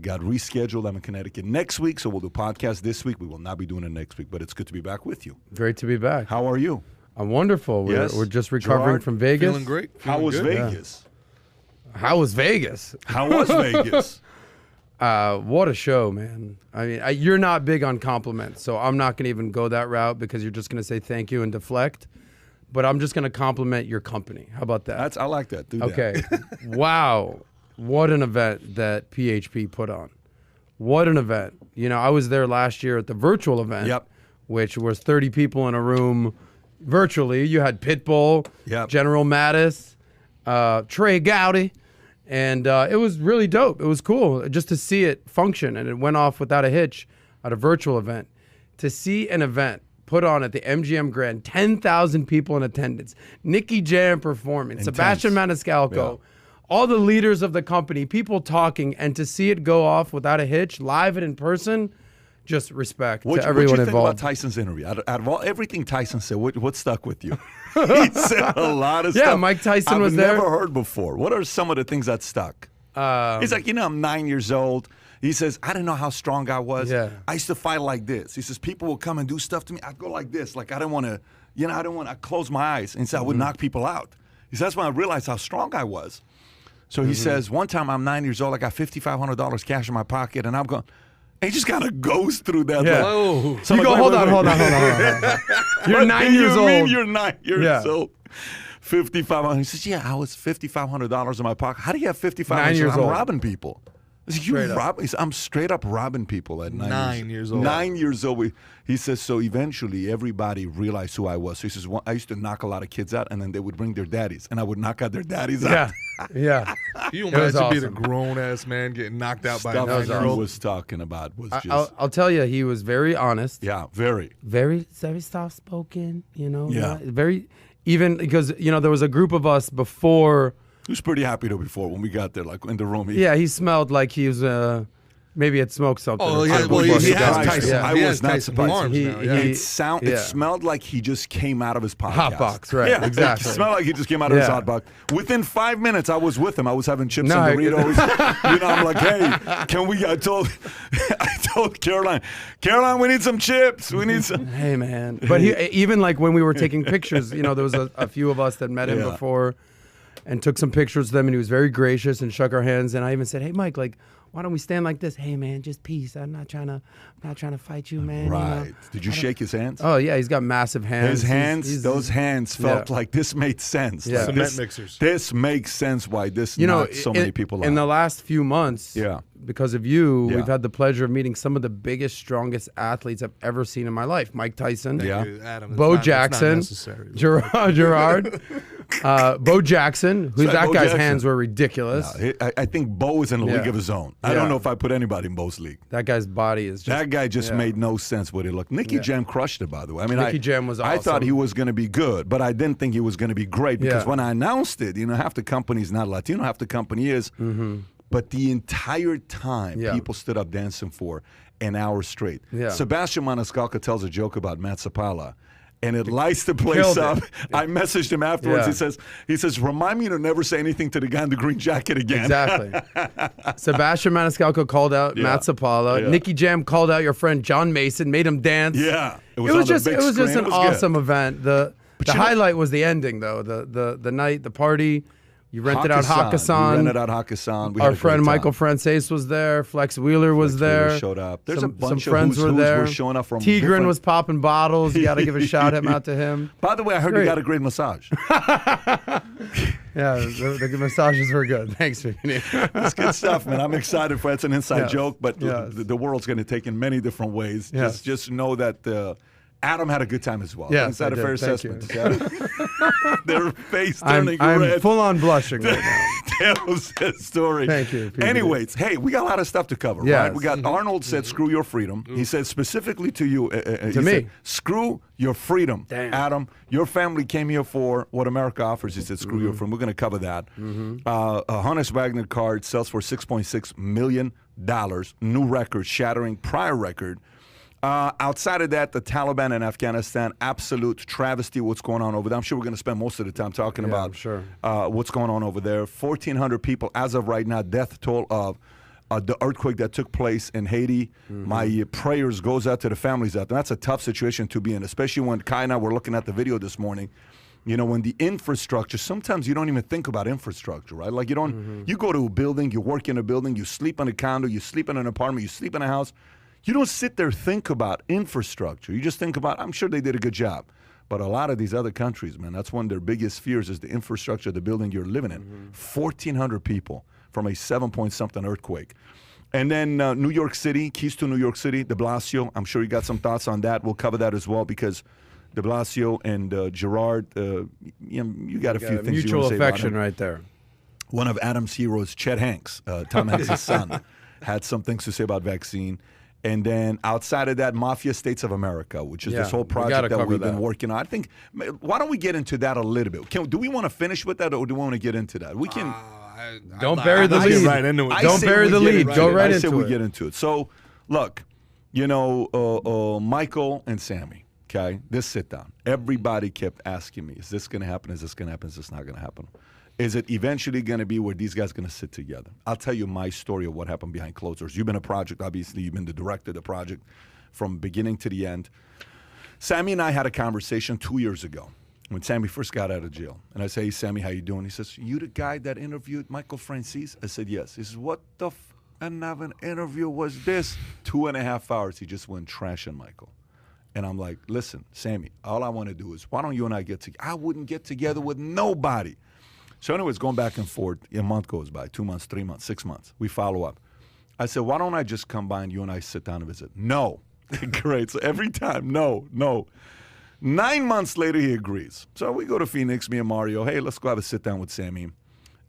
It got rescheduled. I'm in Connecticut next week, so we'll do podcast this week. We will not be doing it next week, but it's good to be back with you. Great to be back. How are you? I'm wonderful. We're just recovering Gerard, from Vegas. Feeling great. How was Vegas? How was Vegas? How was Vegas? What a show, man. I mean, you're not big on compliments, so I'm not going to even go that route because you're just going to say thank you and deflect. But I'm just going to compliment your company. How about that? I like that. Do Okay. that. Wow. What an event that PHP put on. What an event. You know, I was there last year at the virtual event, Yep. which was 30 people in a room virtually. You had Pitbull, Yep. General Mattis, Trey Gowdy, and it was really dope. It was cool just to see it function, and it went off without a hitch at a virtual event. To see an event put on at the MGM Grand, 10,000 people in attendance, Nicky Jam performing, Intense. Sebastian Maniscalco, all the leaders of the company, people talking, and to see it go off without a hitch, live and in person, just respect to everyone What you think involved. about Tyson's interview? Out of all everything Tyson said, what stuck with you? He said a lot of stuff. Yeah, Mike Tyson was there. I've never heard before. What are some of the things that stuck? He's like, I'm 9 years old. He says, I didn't know how strong I was. Yeah. I used to fight like this. He says, people will come and do stuff to me. I'd go like this. Like, I didn't want to, I close my eyes. And he said, I would knock people out. He says, that's when I realized how strong I was. So he says, one time I'm 9 years old. I got $5,500 cash in my pocket. And I'm going, and he just kind of goes through that. Yeah. Whoa. So You I'm go, like, hold wait, on. You're What 9 do you years mean old. You're 9 years old. $5,500. He says, yeah, I was $5,500 in my pocket. How do you have $5,500? 9 years I'm old. robbing people. I said, Straight up. He said, I'm straight up robbing people at 9 years old. 9 years old. He says, so eventually everybody realized who I was. So he says, I used to knock a lot of kids out, and then they would bring their daddies, and I would knock out their daddies out. Yeah. You It was imagine being a awesome. grown-ass man getting knocked out by a Stuff he 9-year-old? was talking about was just, I'll tell you, he was very honest. yeah, very. Very soft-spoken, Yeah. Very, even because, there was a group of us before. He was pretty happy though before when we got there, like in the room. Yeah, he smelled like he was, maybe had smoked something. Oh, or yeah, something well, before he he has died. Tyson. Yeah. I He was has not Tyson surprised. Farms He- now, yeah. he- It smelled like he just came out of his podcast. Hot box, right, Yeah, exactly. It smelled like he just came out of his Yeah. hot box. Within 5 minutes, I was with him. I was having chips No, and Doritos. I'm like, hey, can we? I told Caroline, we need some chips. We need some. Hey, man. But even like when we were taking pictures, there was a few of us that met him Yeah. before and took some pictures with them, and he was very gracious and shook our hands. And I even said, hey, Mike, like, why don't we stand like this? Hey, man, just peace. I'm not trying to fight you, man. Right. Did you shake his hands? Oh, yeah, he's got massive hands. His hands, He's- those hands felt like this made sense. Yeah. Like Cement this, mixers. This makes sense why this knocked so many people out. In the last few months, Yeah. because of you, Yeah. we've had the pleasure of meeting some of the biggest, strongest athletes I've ever seen in my life. Mike Tyson, Yeah. Adam, Bo it's not Jackson, necessary. Gerard, Bo Jackson, who Sorry, that Bo guy's Jackson. hands were ridiculous. I think Bo is in a league Yeah. of his own. I Yeah. don't know if I put anybody in Bo's league. That guy's body is just... That guy just yeah. made no sense what he looked. Nicky Jam crushed it, by the way. I mean, Nicky Jam was I thought awesome. he was going to be good, but I didn't think he was going to be great because Yeah. when I announced it, half the company's not Latino, half the company is. But the entire time, Yeah. people stood up dancing for an hour straight. Yeah. Sebastian Maniscalco tells a joke about Matt Zapala. And it lights the place Killed it. up. I messaged him afterwards. Yeah. He says, remind me to never say anything to the guy in the green jacket again. Exactly. Sebastian Maniscalco called out Yeah. Matt Zapala. Yeah. Nicky Jam called out your friend John Mason, made him dance. Yeah. It on was the just big screen. an It was awesome good. event. The you know- highlight was the ending though. The night, the party. You rented out We Hakkasan. rented out Hakkasan. We had Our a friend great time. Michael Frances was there. Flex Wheeler was Flex Wheeler there. showed up. There's some a bunch some of friends who's were there. showing up from Tigran different- was popping bottles. You got to give a shout out to him. By the way, I heard Great. you got a great massage. Yeah, the massages were good. Thanks, Vinny. That's good stuff, man. I'm excited for it. It's an inside Yes. joke, but Yes. the world's going to take in many different ways. Yes. Just know that Adam had a good time as well. Yes, Is that I a fair did. Thank you. assessment? Their face I'm turning red. full on blushing right now. Tells that story. Thank you, PBD. Anyways, hey, we got a lot of stuff to cover, Yes. right? We got Arnold said, "Screw your freedom." He said specifically to you, To me. said, "Screw your freedom, Damn. Adam. Your family came here for what America offers." He said, "Screw Mm-hmm. your freedom." We're going to cover that. A Honus Wagner card sells for $6.6 million, new record, shattering prior record. Outside of that, the Taliban in Afghanistan, absolute travesty what's going on over there. I'm sure we're going to spend most of the time talking Yeah, about I'm sure. what's going on over there. 1,400 people as of right now, death toll of the earthquake that took place in Haiti. My prayers goes out to the families out there. That's a tough situation to be in, especially when Kai and I were looking at the video this morning. You know, when the infrastructure, sometimes you don't even think about infrastructure, right? Like you don't, you go to a building, you work in a building, you sleep in a condo, you sleep in an apartment, you sleep in a house. You don't sit there think about infrastructure. You just think about, I'm sure they did a good job. But a lot of these other countries, man, that's one of their biggest fears is the infrastructure of the building you're living in. 1,400 people from a 7-point-something earthquake. And then New York City, keys to New York City, de Blasio. I'm sure you got some thoughts on that. We'll cover that as well because de Blasio and Gerard, you got a few things you mutual want to say affection about him. right there. One of Adam's heroes, Chet Hanks, Tom Hanks' son, had some things to say about vaccine. And then outside of that, Mafia States of America, which is this whole project that we've been working on. I think, why don't we get into that a little bit? Do we want to finish with that or do we want to get into that? We can. Don't bury the lead. Right into it. Don't bury the lead. Go right into it. I say we get into it. So, look, you know, Michael and Sammy, okay, this sit down. Everybody kept asking me, is this going to happen? Is this going to happen? Is this not going to happen? Is it eventually going to be where these guys are going to sit together? I'll tell you my story of what happened behind closed doors. You've been a project, obviously. You've been the director of the project from beginning to the end. Sammy and I had a conversation 2 years ago when Sammy first got out of jail. And I say, hey, Sammy, how you doing? He says, you the guy that interviewed Michael Francis? I said, yes. He says, what the and of an interview was this? 2.5 hours. He just went trashing Michael. And I'm like, listen, Sammy, all I want to do is, why don't you and I get together? I wouldn't get together with nobody. So anyways, going back and forth, a month goes by, 2 months, 3 months, 6 months. We follow up. I said, why don't I just come by and you and I sit down and visit? No. Great. So every time, no. 9 months later, he agrees. So we go to Phoenix, me and Mario. Hey, let's go have a sit down with Sammy.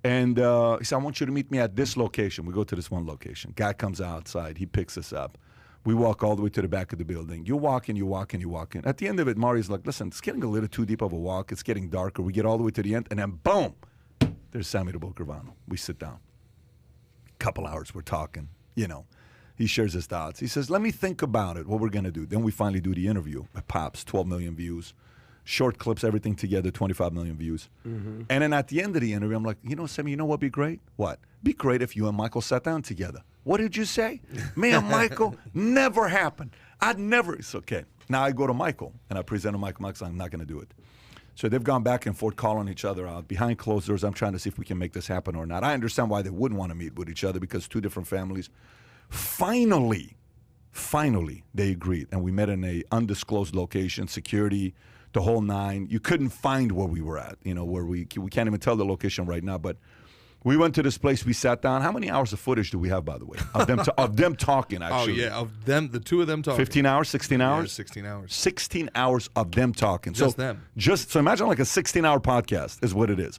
And he said, I want you to meet me at this location. We go to this one location. Guy comes outside. He picks us up. We walk all the way to the back of the building. You walk in. At the end of it, Mario's like, listen, it's getting a little too deep of a walk. It's getting darker. We get all the way to the end, and then boom, there's Sammy the Bucravano. We sit down. Couple hours, we're talking. You know, he shares his thoughts. He says, let me think about it, what we're going to do. Then we finally do the interview. It pops, 12 million views. Short clips, everything together, 25 million views. And then at the end of the interview, I'm like, you know, Sammy, you know what would be great? What? Be great if you and Michael sat down together. What did you say? Me and Michael, never happened. I'd never. It's okay. Now I go to Michael, and I present to Michael. Michael's like, I'm not going to do it. So they've gone back and forth, calling each other out. Behind closed doors, I'm trying to see if we can make this happen or not. I understand why they wouldn't want to meet with each other because two different families. Finally, they agreed. And we met in a undisclosed location, security, the whole nine. You couldn't find where we were at, you know, where we can't even tell the location right now. But we went to this place, we sat down. How many hours of footage do we have, by the way? Of them talking, actually. Oh, yeah, of them, the two of them talking. 15 hours, 16 hours? Yeah, 16 hours. 16 hours of them talking. Just so them. So imagine like a 16-hour podcast is what it is.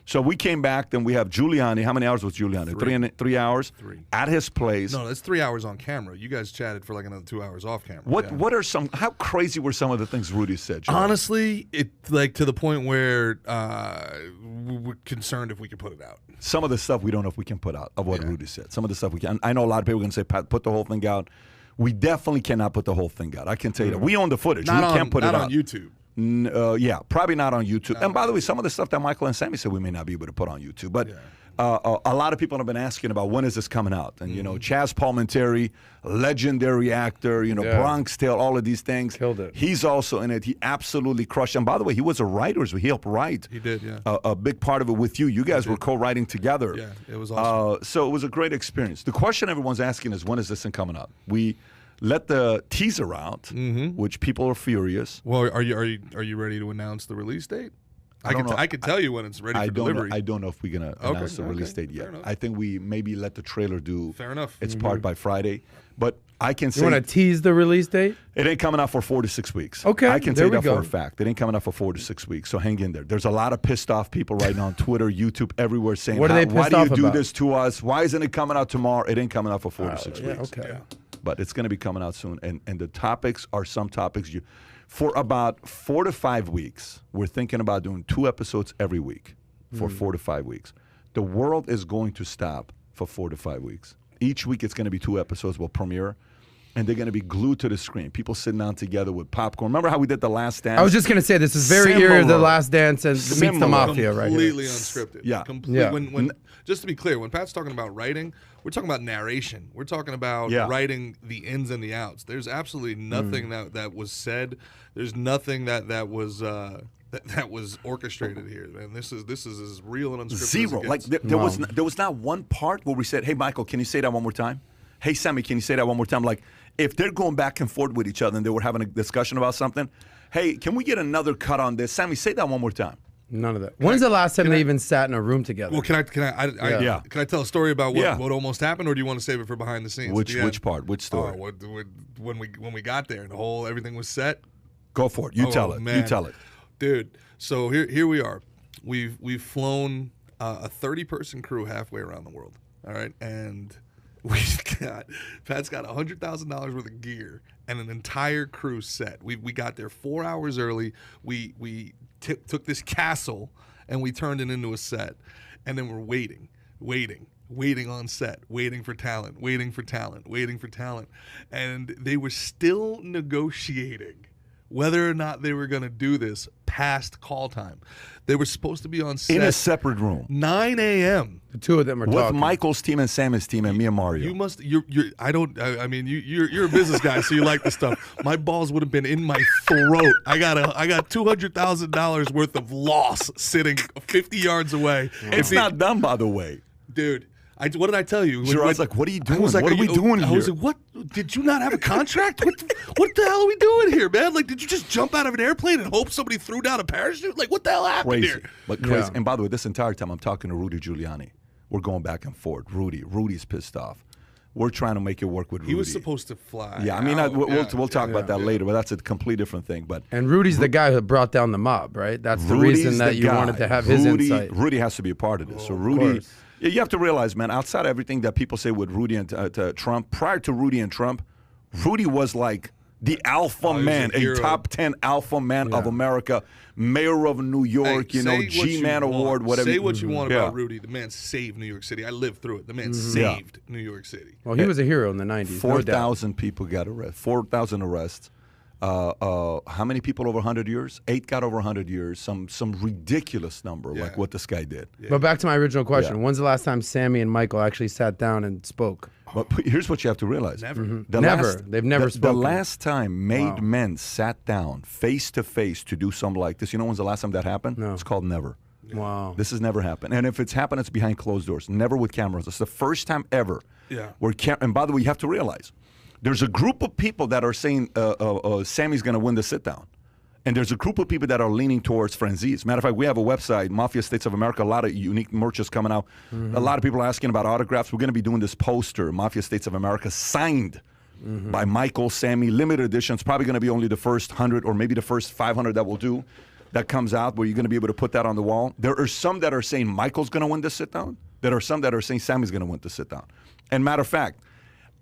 So we came back, then we have Giuliani. How many hours was Giuliani? 3 hours? 3. At his place. No, that's 3 hours on camera. You guys chatted for like another 2 hours off camera. What are how crazy were some of the things Rudy said, Joe? Honestly, it like to the point where we're concerned if we could put it out. Some of the stuff we don't know if we can put out of what Rudy said. Some of the stuff we can. I know a lot of people are going to say, Pat, put the whole thing out. We definitely cannot put the whole thing out. I can tell you that. We own the footage. We can't put it out. Not on YouTube. Yeah, probably not on YouTube. And by the way, some of the stuff that Michael and Sammy said we may not be able to put on YouTube. But a lot of people have been asking about when is this coming out. And, you know, Chaz Palminteri, legendary actor, you know, Bronx Tale, all of these things. Killed it. He's also in it. He absolutely crushed it. And by the way, he was a writer. So he helped write. He did, yeah. A big part of it with you. You guys were co-writing together. Yeah, it was awesome. So it was a great experience. The question everyone's asking is, when is this thing coming out? We let the teaser out, which people are furious. Well, are you ready to announce the release date? I can tell you when it's ready for delivery. I don't know if we're going to announce the release date yet. I think we maybe let the trailer do its part by Friday. But I can say... You want to tease the release date? It ain't coming out for 4 to 6 weeks. Okay, I can tell you that for a fact. It ain't coming out for 4 to 6 weeks, so hang in there. There's a lot of pissed off people right now on Twitter, YouTube, everywhere saying, what are they pissed why do you off do about? this to us? Why isn't it coming out tomorrow? It ain't coming out for 4 to 6 weeks. Okay. But it's going to be coming out soon. And the topics are some topics for about 4 to 5 weeks, we're thinking about doing 2 episodes every week for 4 to 5 weeks. The world is going to stop for 4 to 5 weeks. Each week it's going to be 2 episodes will premiere. and they're going to be glued to the screen. People sitting down together with popcorn. Remember how we did The Last Dance? I was just gonna say this is very eerie. The Last Dance and meets the Mafia, right? Completely unscripted. Yeah. When just to be clear, when Pat's talking about writing, we're talking about narration. We're talking about writing the ins and the outs. There's absolutely nothing that was said. There's nothing that was that was orchestrated here, man. This is as real and unscripted. Zero. As it Like gets. there was not one part where we said, "Hey, Michael, can you say that one more time?" "Hey, Sammy, can you say that one more time?" Like if they're going back and forth with each other and they were having a discussion about something, "Hey, can we get another cut on this?" "Sammy, say that one more time." None of that. When's the last time they even sat in a room together? Well, can I tell a story about what almost happened, or do you want to save it for behind the scenes? Which part? Which story? When we got there and everything was set. Go for it. You tell it. Man. You tell it, dude. So here we are. We've flown a 30-person crew halfway around the world. All right, and Pat's got $100,000 worth of gear and an entire crew set. We got there 4 hours early. We took this castle and we turned it into a set, and then we're waiting on set, waiting for talent, and they were still negotiating whether or not they were going to do this past call time. They were supposed to be on set in a separate room, 9 a.m. The two of them are with talking. Michael's team and Sammy's team and me and Mario. You're a business guy, so you like this stuff. My balls would have been in my throat. I got $200,000 worth of loss sitting 50 yards away. It's not done, by the way, dude. What did I tell you? Sure, I was like, "What are you doing? What are we doing here?" I was like, "What? Did you not have a contract? What the hell are we doing here, man? Like, did you just jump out of an airplane and hope somebody threw down a parachute? Like, what the hell happened here?" But crazy. Yeah. And by the way, this entire time I'm talking to Rudy Giuliani. We're going back and forth. Rudy's pissed off. We're trying to make it work with Rudy. He was supposed to fly. Yeah, I mean, we'll talk about that later, but that's a completely different thing. And Rudy's the guy who brought down the mob, right? That's the reason that you wanted to have his insight. Rudy has to be a part of this. So Rudy. Yeah, you have to realize, man, outside of everything that people say with Rudy and Trump, prior to Rudy and Trump, Rudy was like the alpha man, a top 10 alpha man of America, mayor of New York, G-Man award, whatever. Say what you want about Rudy. The man saved New York City. I lived through it. The man saved New York City. Well, he was a hero in the 90s. 4,000 people got arrested. 4,000 arrests. How many people over 100 years? 8 got over 100 years. Some ridiculous number, like what this guy did. Yeah. But back to my original question: when's the last time Sammy and Michael actually sat down and spoke? But here's what you have to realize: never. They've never spoken. The last time made men sat down face to face to do something like this. You know when's the last time that happened? No. It's called never. Wow. This has never happened. And if it's happened, it's behind closed doors. Never with cameras. It's the first time ever. Yeah. And by the way, you have to realize, there's a group of people that are saying Sammy's going to win the sit-down. And there's a group of people that are leaning towards frenzies. Matter of fact, we have a website, Mafia States of America, a lot of unique merches coming out. A lot of people are asking about autographs. We're going to be doing this poster, Mafia States of America, signed by Michael, Sammy, limited edition. It's probably going to be only the first 100 or maybe the first 500 that we'll do. That comes out where you're going to be able to put that on the wall. There are some that are saying Michael's going to win the sit-down. There are some that are saying Sammy's going to win the sit-down. And matter of fact,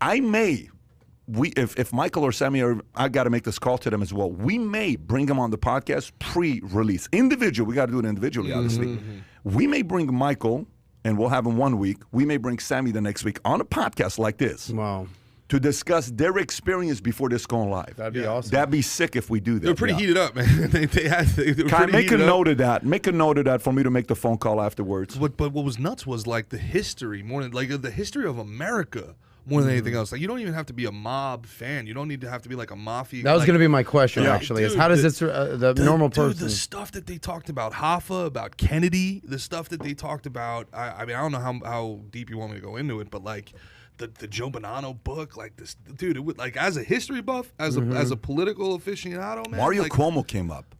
if Michael or Sammy I got to make this call to them as well. We may bring them on the podcast pre-release. Individual, we got to do it individually, obviously. We may bring Michael, and we'll have him 1 week. We may bring Sammy the next week on a podcast like this. Wow. To discuss their experience before this going live. That'd be awesome. That'd be sick if we do that. They're pretty heated up, man. they were make a note of that. Make a note of that for me to make the phone call afterwards. But what was nuts was like the history, more than like the history of America. More than anything else, like you don't even have to be a mob fan. You don't need to have to be like a mafia. That was going to be my question, actually. Is how does this the normal person? The stuff that they talked about Hoffa, about Kennedy, the stuff that they talked about. I mean, I don't know how deep you want me to go into it, but like the Joe Bonanno book, like this, dude. It would, like as a history buff, as a political aficionado, man. Mario Cuomo came up.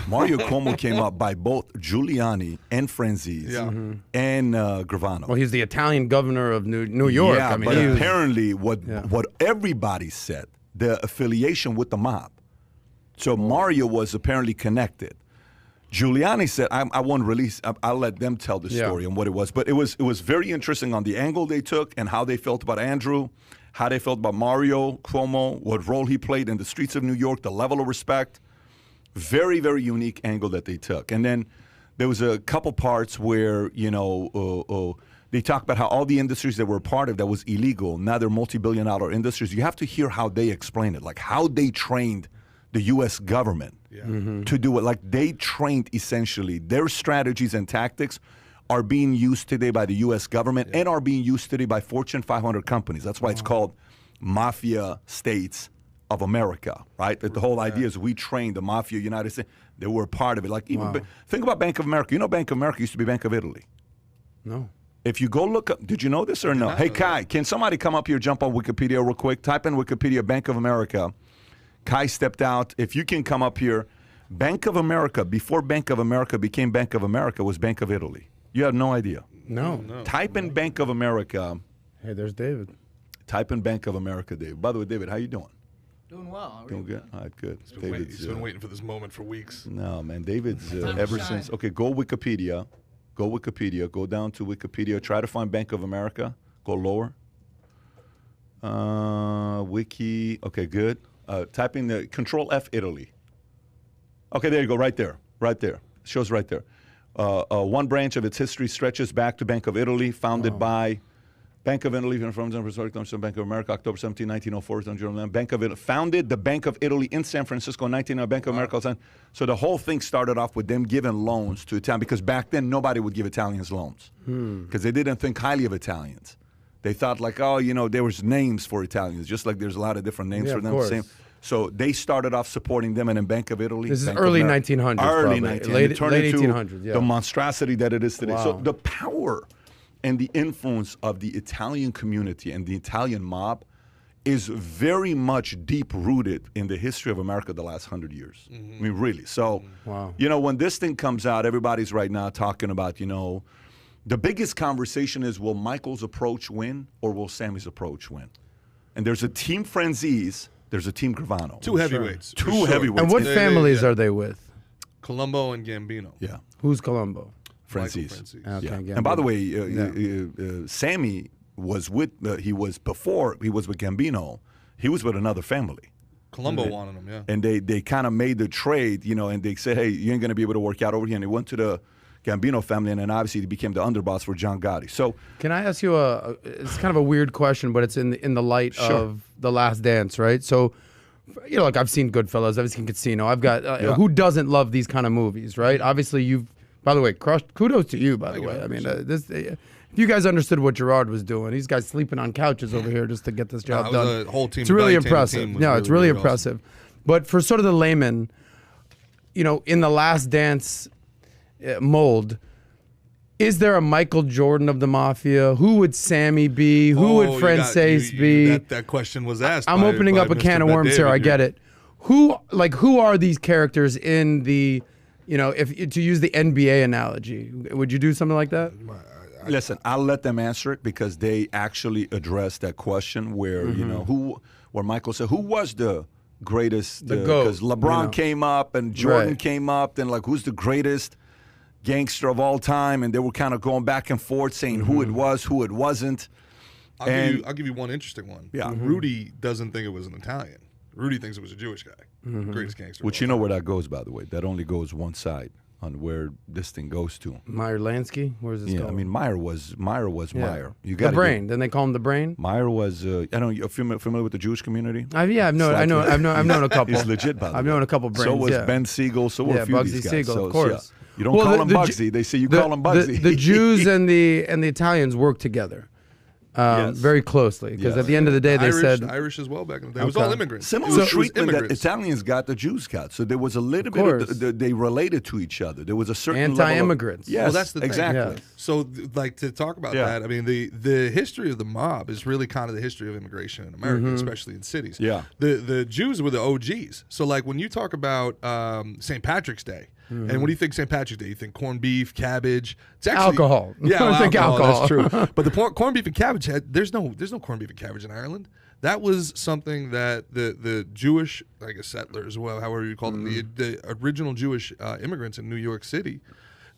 Mario Cuomo came up by both Giuliani and Frenzies and Gravano. Well, he's the Italian governor of New York. Yeah, I mean, but apparently what everybody said, the affiliation with the mob. So Mario was apparently connected. Giuliani said, I won't release, I'll let them tell the story and what it was. But it was very interesting on the angle they took and how they felt about Andrew, how they felt about Mario Cuomo, what role he played in the streets of New York, the level of respect. Very, very unique angle that they took. And then there was a couple parts where, They talk about how all the industries that were part of that was illegal, now they're multi-billion-dollar industries. You have to hear how they explain it, like how they trained the U.S. government to do it. Like they trained essentially. Their strategies and tactics are being used today by the U.S. government and are being used today by Fortune 500 companies. That's why it's called Mafia States of America, right? The whole idea is we trained the Mafia United States. They were a part of it. Like even think about Bank of America. You know Bank of America used to be Bank of Italy. No. If you go look up, did you know this or no? Hey, Kai, can somebody come up here, jump on Wikipedia real quick? Type in Wikipedia, Bank of America. Kai stepped out. If you can come up here, Bank of America, before Bank of America became Bank of America, was Bank of Italy. You have no idea. No. Type in Bank of America. Hey, there's David. Type in Bank of America, David. By the way, David, how you doing? Doing well. Doing good? All right, good. He's been waiting for this moment for weeks. No, man. David's ever since. Okay, go Wikipedia. Go Wikipedia. Go down to Wikipedia. Try to find Bank of America. Go lower. Wiki. Okay, good. Type in the Control F Italy. Okay, there you go. Right there. Right there. It shows right there. One branch of its history stretches back to Bank of Italy, founded by Bank of Italy, from Bank of America, October 17, 1904. Bank of Italy founded the Bank of Italy in San Francisco in 1909. Bank of America. So the whole thing started off with them giving loans to Italians, because back then nobody would give Italians loans because they didn't think highly of Italians. They thought like, oh, you know, there was names for Italians, just like there's a lot of different names for them. Same. So they started off supporting them, and in Bank of Italy. This is early 1900s. Early 1900s. Late 1800s, yeah. The monstrosity that it is today. Wow. So the power and the influence of the Italian community and the Italian mob is very much deep-rooted in the history of America the last 100 years. I mean, really. So, you know, when this thing comes out, everybody's right now talking about, you know, the biggest conversation is, will Michael's approach win or will Sammy's approach win? And there's a Team Franzese, there's a Team Gravano. Two heavyweights. Two heavyweights. And what families are they with? Colombo and Gambino. Yeah. Who's Colombo? Franzese. Okay, Yeah. And by the way, Sammy was with, he was with Gambino. He was with another family. Colombo wanted him, yeah. And they kind of made the trade, you know, and they said, hey, you ain't going to be able to work out over here. And they went to the Gambino family, and then obviously he became the underboss for John Gotti. So, can I ask you it's kind of a weird question, but it's in the light of The Last Dance, right? So, you know, like I've seen Goodfellas, I've seen Casino. I've got, who doesn't love these kind of movies, right? Obviously by the way, kudos to you, by the way. I mean, if you guys understood what Gerard was doing, these guys sleeping on couches over here just to get this job done. A whole team. It's really impressive. No, it's really impressive. Awesome. But for sort of the layman, you know, in The Last Dance mold, is there a Michael Jordan of the Mafia? Who would Sammy be? Who would Frances be? That question was asked. I'm opening up a can of worms here. I get it. Who are these characters in the, you know, if to use the NBA analogy, would you do something like that? Listen, I'll let them answer it because they actually addressed that question where, you know, where Michael said, who was the greatest? The GOAT. Because LeBron came up and Jordan came up, then like, who's the greatest gangster of all time? And they were kind of going back and forth saying who it was, who it wasn't. I'll give you one interesting one. Yeah. Rudy doesn't think it was an Italian. Rudy thinks it was a Jewish guy. Greatest gangster. Which you know where that goes, by the way. That only goes one side on where this thing goes to. Meyer Lansky? Where's this going? I mean, Meyer was Meyer. You the Brain. Then they call him the Brain? Meyer was, I don't know, you're familiar with the Jewish community? I've known a couple. He's legit, by the way. I've known a couple Brains. So was Ben Siegel. So were a few of these Bugsy guys. Siegel, of course. You don't call him Bugsy. They say you call him Bugsy. The Jews and the Italians work together. Very closely, because at the end of the day, they said Irish as well back in the day. It was all immigrants. Similar treatment that Italians got, the Jews got. So there was a little bit of they related to each other. There was a certain anti-immigrants. Yes, well, that's the thing. Exactly. Yeah. So, like, to talk about that, I mean, the history of the mob is really kind of the history of immigration in America, especially in cities. Yeah. The Jews were the OGs. So, like, when you talk about St. Patrick's Day. And what do you think St. Patrick's Day? You think corned beef, cabbage? It's actually alcohol. Yeah, I think alcohol. That's true. But the corned beef and cabbage there's no corned beef and cabbage in Ireland. That was something that the Jewish, I guess, settlers, well, however you call them, the original Jewish immigrants in New York City,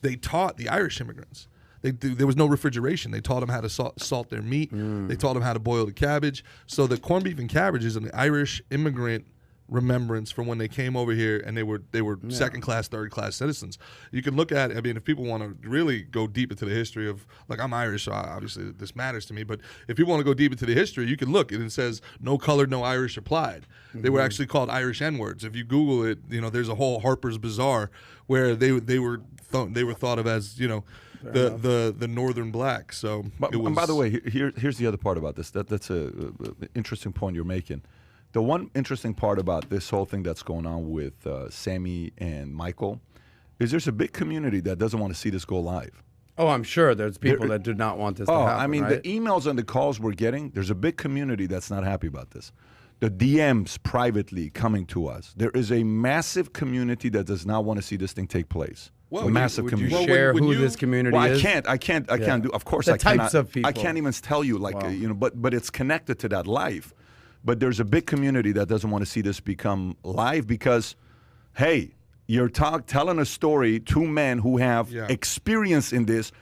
they taught the Irish immigrants. There was no refrigeration. They taught them how to salt their meat. They taught them how to boil the cabbage. So the corned beef and cabbage is an Irish immigrant remembrance from when they came over here and they were second class, third class citizens. You can look at, I mean, if people want to really go deep into the history of, like, I'm Irish, so obviously this matters to me, but if people want to go deep into the history, you can look and it says no colored, no Irish applied. They were actually called Irish N-words. If you Google it, you know, there's a whole Harper's Bazaar where they were thought of as, you know, the northern black. So and by the way, here's the other part about this. That's a interesting point you're making. The one interesting part about this whole thing that's going on with Sammy and Michael is there's a big community that doesn't want to see this go live. Oh, I'm sure there's people that do not want this to happen. I mean, right? the emails and the calls we're getting, there's a big community that's not happy about this. The DMs privately coming to us. There is a massive community that does not want to see this thing take place. Well, a massive Would community. you share who this community Well, is? I can't do. Of course, The I cannot. types of people. I can't even tell you, like, Wow. you know. But it's connected to that life. But there's a big community that doesn't want to see this become live because, hey, you're telling a story, two men who have experience in this,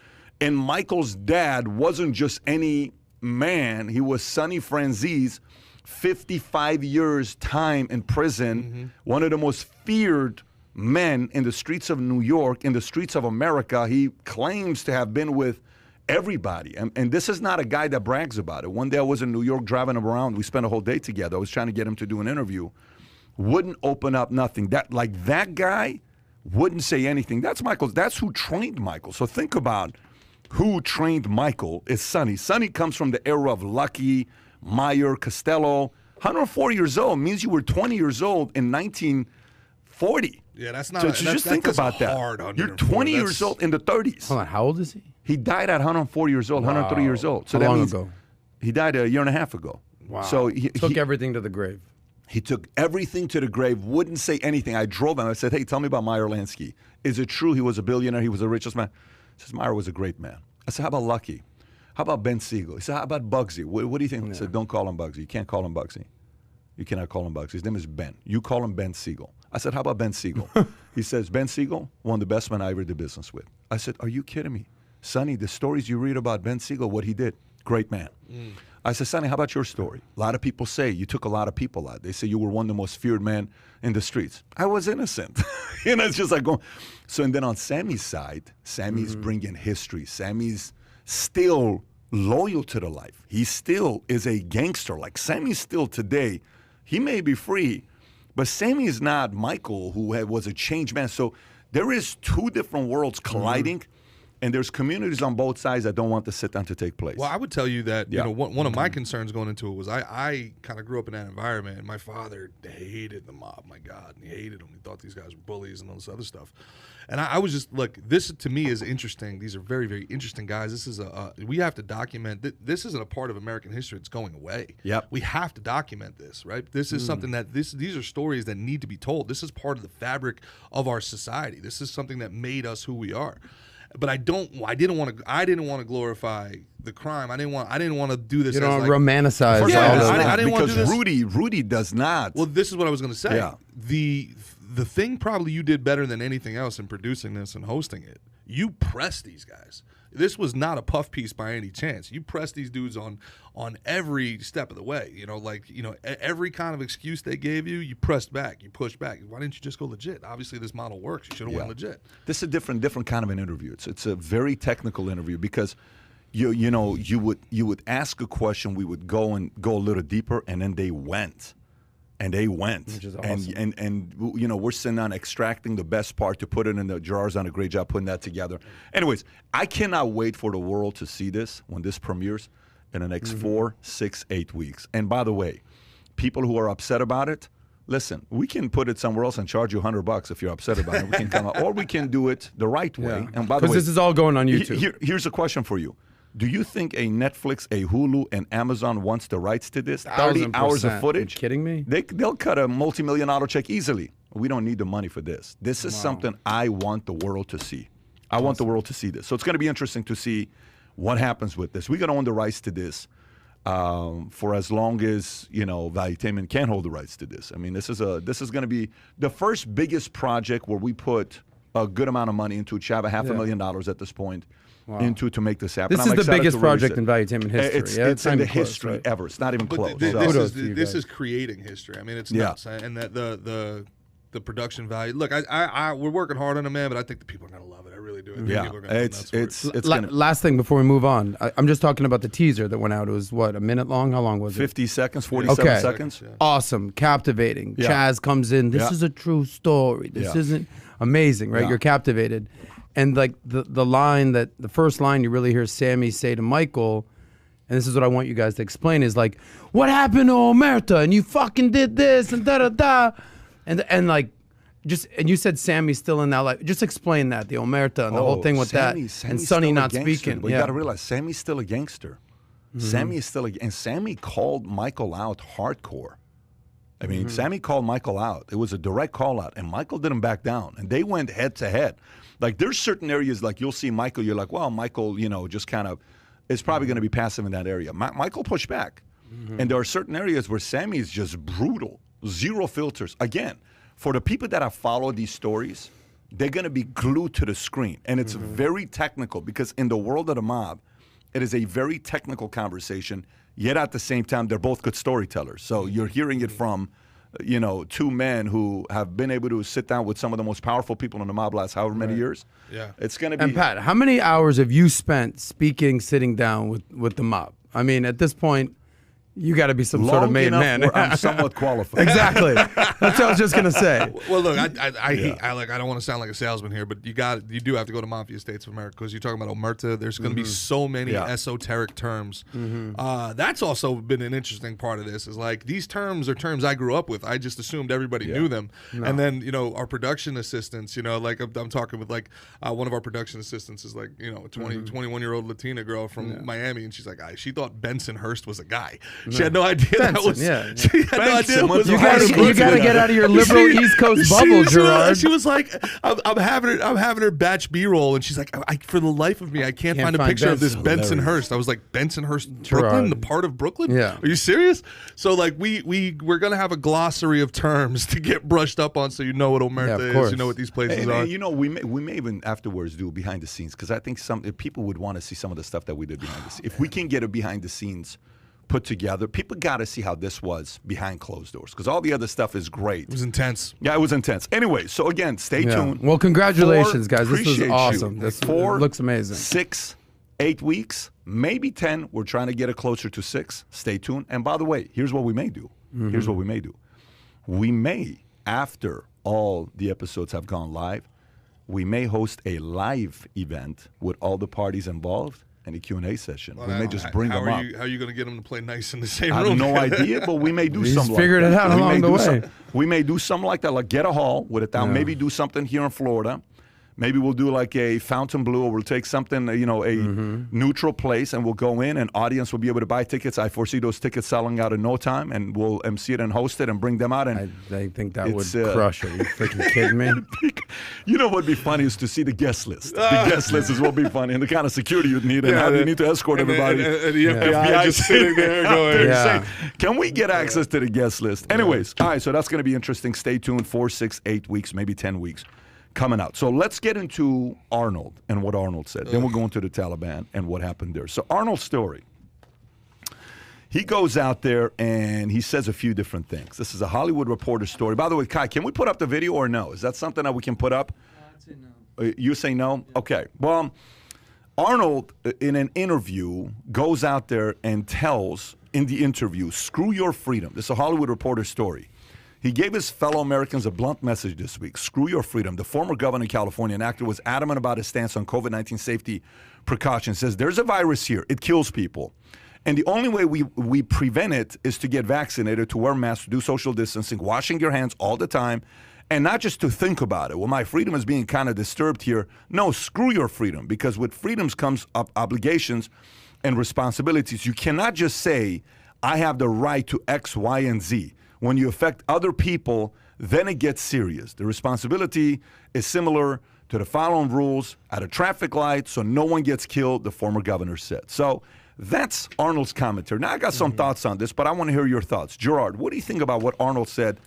and Michael's dad wasn't just any man. He was Sonny Franzese, 55 years time in prison, one of the most feared men in the streets of New York, in the streets of America. He claims to have been with everybody. And this is not a guy that brags about it. One day I was in New York driving him around. We spent a whole day together. I was trying to get him to do an interview. Wouldn't open up nothing. That guy wouldn't say anything. That's Michael. That's who trained Michael. So think about who trained Michael is Sonny. Sonny comes from the era of Lucky, Meyer, Costello. 104 years old means you were 20 years old in 1940. Yeah, that's not. So just think about that. You're 20 years old in the 30s. Hold on, how old is he? He died at 104 years old, 103 years old. So How that long means ago? He died a year and a half ago. Wow. So he took everything to the grave. He took everything to the grave, wouldn't say anything. I drove him. I said, hey, tell me about Meyer Lansky. Is it true he was a billionaire? He was the richest man? He says, Meyer was a great man. I said, how about Lucky? How about Ben Siegel? He said, how about Bugsy? What do you think? I said, don't call him Bugsy. You can't call him Bugsy. You cannot call him Bugsy. His name is Ben. You call him Ben Siegel. I said, how about Ben Siegel? He says, Ben Siegel, one of the best men I ever did business with. I said, are you kidding me? Sonny, the stories you read about Ben Siegel, what he did, great man. I said, Sonny, how about your story? A lot of people say you took a lot of people out. They say you were one of the most feared men in the streets. I was innocent. You know, it's just like going. So, and then on Sammy's side, Sammy's bringing history. Sammy's still loyal to the life. He still is a gangster. Like Sammy's still today, he may be free, but Sammy is not Michael, who was a changed man. So there is two different worlds colliding. And there's communities on both sides that don't want the sit-down to take place. Well, I would tell you that you know one of my concerns going into it was I kind of grew up in that environment, and my father hated the mob. My God, and he hated them. He thought these guys were bullies and all this other stuff. And I was just, look, this to me is interesting. These are very, very interesting guys. This is we have to document. This isn't a part of American history. It's going away. Yep. We have to document this, right? This is something that these are stories that need to be told. This is part of the fabric of our society. This is something that made us who we are. But I didn't want to glorify the crime. I didn't want to do this. You don't as romanticize. First Yeah, of all, I didn't want to do this. Rudy does not. Well, this is what I was going to say. Yeah. The thing probably you did better than anything else in producing this and hosting it. You pressed these guys. This was not a puff piece by any chance. You pressed these dudes on every step of the way. You know, like, you know, every kind of excuse they gave you, you pressed back, you pushed back. Why didn't you just go legit? Obviously, this model works. You should have went legit. This is a different kind of an interview. It's a very technical interview because you would ask a question, we would go a little deeper, and then they went. And they went. Which is awesome. And you know, we're sitting on extracting the best part to put it in the jars. On a great job putting that together. Anyways, I cannot wait for the world to see this when this premieres in the next 4, 6, 8 weeks. And by the way, people who are upset about it, listen, we can put it somewhere else and charge you $100 if you're upset about it. We can come out, or we can do it the right way. And by the way, because this is all going on YouTube. Here's a question for you. Do you think a Netflix, a Hulu, and Amazon wants the rights to this? 30 hours of footage? Are you kidding me? They'll cut a multi-million-dollar check easily. We don't need the money for this. This is something I want the world to see. I want the world to see this. So it's going to be interesting to see what happens with this. We're going to own the rights to this for as long as, you know, Valuetainment can hold the rights to this. I mean, this is going to be the first biggest project where we put a good amount of money into it. $500,000 at this point. into to make this happen. This I'm is the excited biggest to release project it. in Valuetainment history. It's in the history ever. It's not even But close. this is creating history. I mean, it's nuts. And that the production value. Look, we're working hard on it, man, but I think the people are gonna love it. I really do. I think people are gonna go nuts for it. Last thing before we move on, I'm just talking about the teaser that went out. It was what, a minute long? How long was it? 50 seconds, 47 seconds. Yeah. Awesome, captivating. Chaz comes in. This is a true story. This isn't amazing, right? You're captivated, and like the line that the first line you really hear Sammy say to Michael. And this is what I want you guys to explain is like, what happened to Omerta? And you fucking did this and da-da-da. And like, and you said Sammy's still in that life. Just explain that, the Omerta and the whole thing with Sammy's and Sonny not speaking. But you got to realize, Sammy's still a gangster. Sammy is still and Sammy called Michael out hardcore. I mean, Sammy called Michael out. It was a direct call out, and Michael didn't back down. And they went head to head. Like, there's certain areas, like you'll see Michael, you're like, well, Michael, just kind of is probably going to be passive in that area. Michael pushed back. And there are certain areas where Sammy is just brutal. Zero filters. Again, for the people that have followed these stories, they're going to be glued to the screen. And it's very technical because in the world of the mob, it is a very technical conversation, yet at the same time, they're both good storytellers. So you're hearing it from, two men who have been able to sit down with some of the most powerful people in the mob last however many years. Yeah. It's going to be... And Pat, how many hours have you spent sitting down with the mob? I mean, at this point... You got to be some sort of made man. I'm somewhat qualified. Exactly. That's what I was just gonna say. Well, look, I don't want to sound like a salesman here, but you do have to go to Mafia States of America because you're talking about Omerta. There's going to be so many esoteric terms. That's also been an interesting part of this. Is like these terms are terms I grew up with. I just assumed everybody knew them. No. And then our production assistants. Like I'm talking with like one of our production assistants is like a 21-year-old Latina girl from Miami, and she's like she thought Benson Hurst was a guy. She had no idea that was. She had no idea it was. You got to get out of your liberal East Coast bubble, Gerard. She was like, I'm having her batch B-roll, and she's like, for the life of me, I can't find a picture of this Benson Hurst. I was like, Benson Hurst, Brooklyn, the part of Brooklyn. Yeah. Are you serious? So like we're gonna have a glossary of terms to get brushed up on, so you know what Omerta is, you know what these places are. We may even afterwards do behind the scenes because I think if people would want to see some of the stuff that we did behind the scenes. If we can get a behind the scenes put together, people got to see how this was behind closed doors because all the other stuff is great. It was intense. Yeah, it was intense. Anyway, so again, stay tuned. Well, congratulations, guys. This was awesome. This looks amazing. 6, 8 weeks, maybe 10. We're trying to get it closer to 6. Stay tuned. And by the way, here's what we may do. Here's what we may do. We may, after all the episodes have gone live, we may host a live event with all the parties involved. And a Q&A session. We may just bring them up. How are you going to get them to play nice in the same room? I have no idea, but we may do something. Figured it out along the way. We may do something like that, like get a hall with it down. Maybe do something here in Florida. Maybe we'll do like a Fontainebleau, or we'll take something, a neutral place, and we'll go in, and audience will be able to buy tickets. I foresee those tickets selling out in no time, and we'll MC it and host it and bring them out. And I think that would crush it. Are you freaking kidding me? You know what would be funny is to see the guest list. The guest list is what would be funny, and the kind of security you'd need, and how you need to escort everybody. And the FBI just sitting there going, saying, can we get access to the guest list? Anyways, all right, so that's going to be interesting. Stay tuned. 4, 6, 8 weeks, maybe 10 weeks. Coming out. So let's get into Arnold and what Arnold said. Then we'll go into the Taliban and what happened there. So Arnold's story. He goes out there and he says a few different things. This is a Hollywood Reporter story. By the way, Kai, can we put up the video or no? Is that something that we can put up? I'd say no. You say no? Yeah. Okay. Well, Arnold, in an interview, goes out there and tells in the interview, screw your freedom. This is a Hollywood Reporter story. He gave his fellow Americans a blunt message this week. Screw your freedom. The former governor of California, an actor, was adamant about his stance on COVID-19 safety precautions. Says there's a virus here. It kills people. And the only way we prevent it is to get vaccinated, to wear masks, to do social distancing, washing your hands all the time, and not just to think about it. Well, my freedom is being kind of disturbed here. No, screw your freedom, because with freedoms comes obligations and responsibilities. You cannot just say, I have the right to X, Y, and Z. When you affect other people, then it gets serious. The responsibility is similar to the following rules at a traffic light so no one gets killed, the former governor said. So that's Arnold's commentary. Now, I got some thoughts on this, but I want to hear your thoughts. Gerard, what do you think about what Arnold said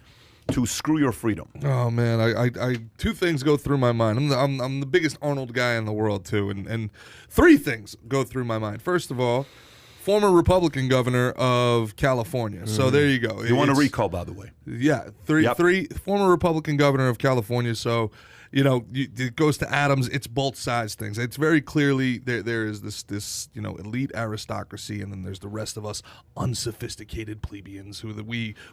to screw your freedom? Oh man, I two things go through my mind. I'm the biggest Arnold guy in the world too, and three things go through my mind. First of all, former Republican governor of California. So there you go. You want a recall, by the way. Yeah, three former Republican governor of California. So, it goes to Adams. It's both sides things. It's very clearly there is this elite aristocracy, and then there's the rest of us unsophisticated plebeians who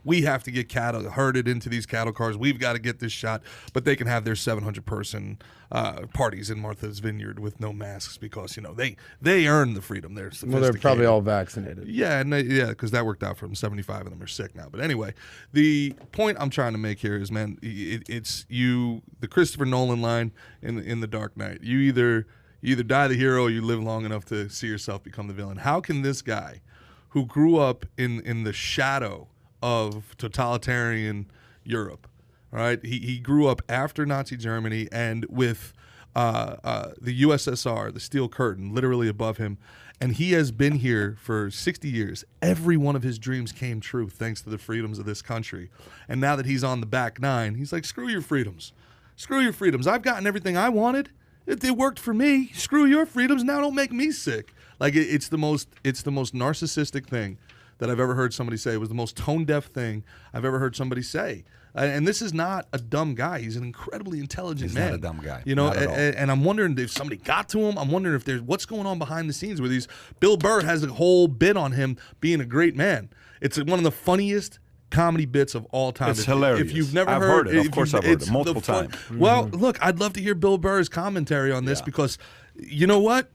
we have to get herded into these cattle cars. We've got to get this shot, but they can have their 700-person parties in Martha's Vineyard with no masks because they earn the freedom. They're sophisticated. Well, they're probably all vaccinated. Yeah, because that worked out for them. 75 of them are sick now. But anyway, the point I'm trying to make here is, man, it's the Christopher Nolan line in The Dark Knight. You either die the hero or you live long enough to see yourself become the villain. How can this guy who grew up in the shadow of totalitarian Europe, right? He grew up after Nazi Germany and with the USSR, the Steel Curtain, literally above him. And he has been here for 60 years. Every one of his dreams came true thanks to the freedoms of this country. And now that he's on the back nine, he's like, screw your freedoms. Screw your freedoms. I've gotten everything I wanted. It worked for me. Screw your freedoms. Now don't make me sick. Like it's the most narcissistic thing that I've ever heard somebody say. It was the most tone-deaf thing I've ever heard somebody say. And this is not a dumb guy. He's an incredibly intelligent man. He's not a dumb guy. Not at all. And I'm wondering if somebody got to him. I'm wondering if there's what's going on behind the scenes where Bill Burr has a whole bit on him being a great man. It's one of the funniest comedy bits of all time. It's hilarious. If you've never heard it, of course I've heard it multiple times. Well, look, I'd love to hear Bill Burr's commentary on this because you know what?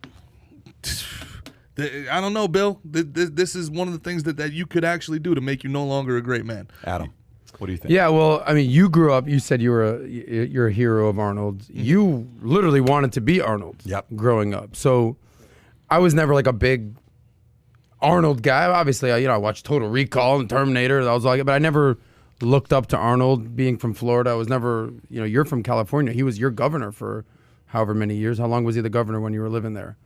I don't know, Bill. This is one of the things that you could actually do to make you no longer a great man. Adam, what do you think? Yeah, well, I mean, you grew up. You said you're a hero of Arnold. You literally wanted to be Arnold. Growing up, so I was never like a big Arnold guy. Obviously, I watched Total Recall and Terminator. I was like, but I never looked up to Arnold. Being from Florida, I was never. You're from California. He was your governor for however many years. How long was he the governor when you were living there?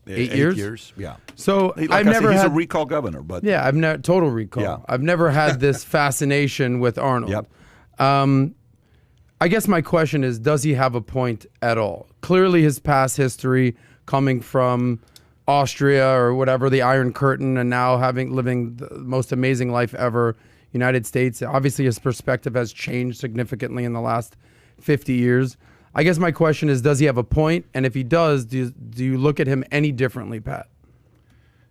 8 years? 8 years, yeah. So he's a recall governor, but I've never Total Recall. Yeah. I've never had this fascination with Arnold. I guess my question is, does he have a point at all? Clearly, his past history, coming from Austria or whatever, the Iron Curtain, and now living the most amazing life ever, United States. Obviously, his perspective has changed significantly in the last 50 years. I guess my question is, does he have a point? And if he does, do you look at him any differently, Pat?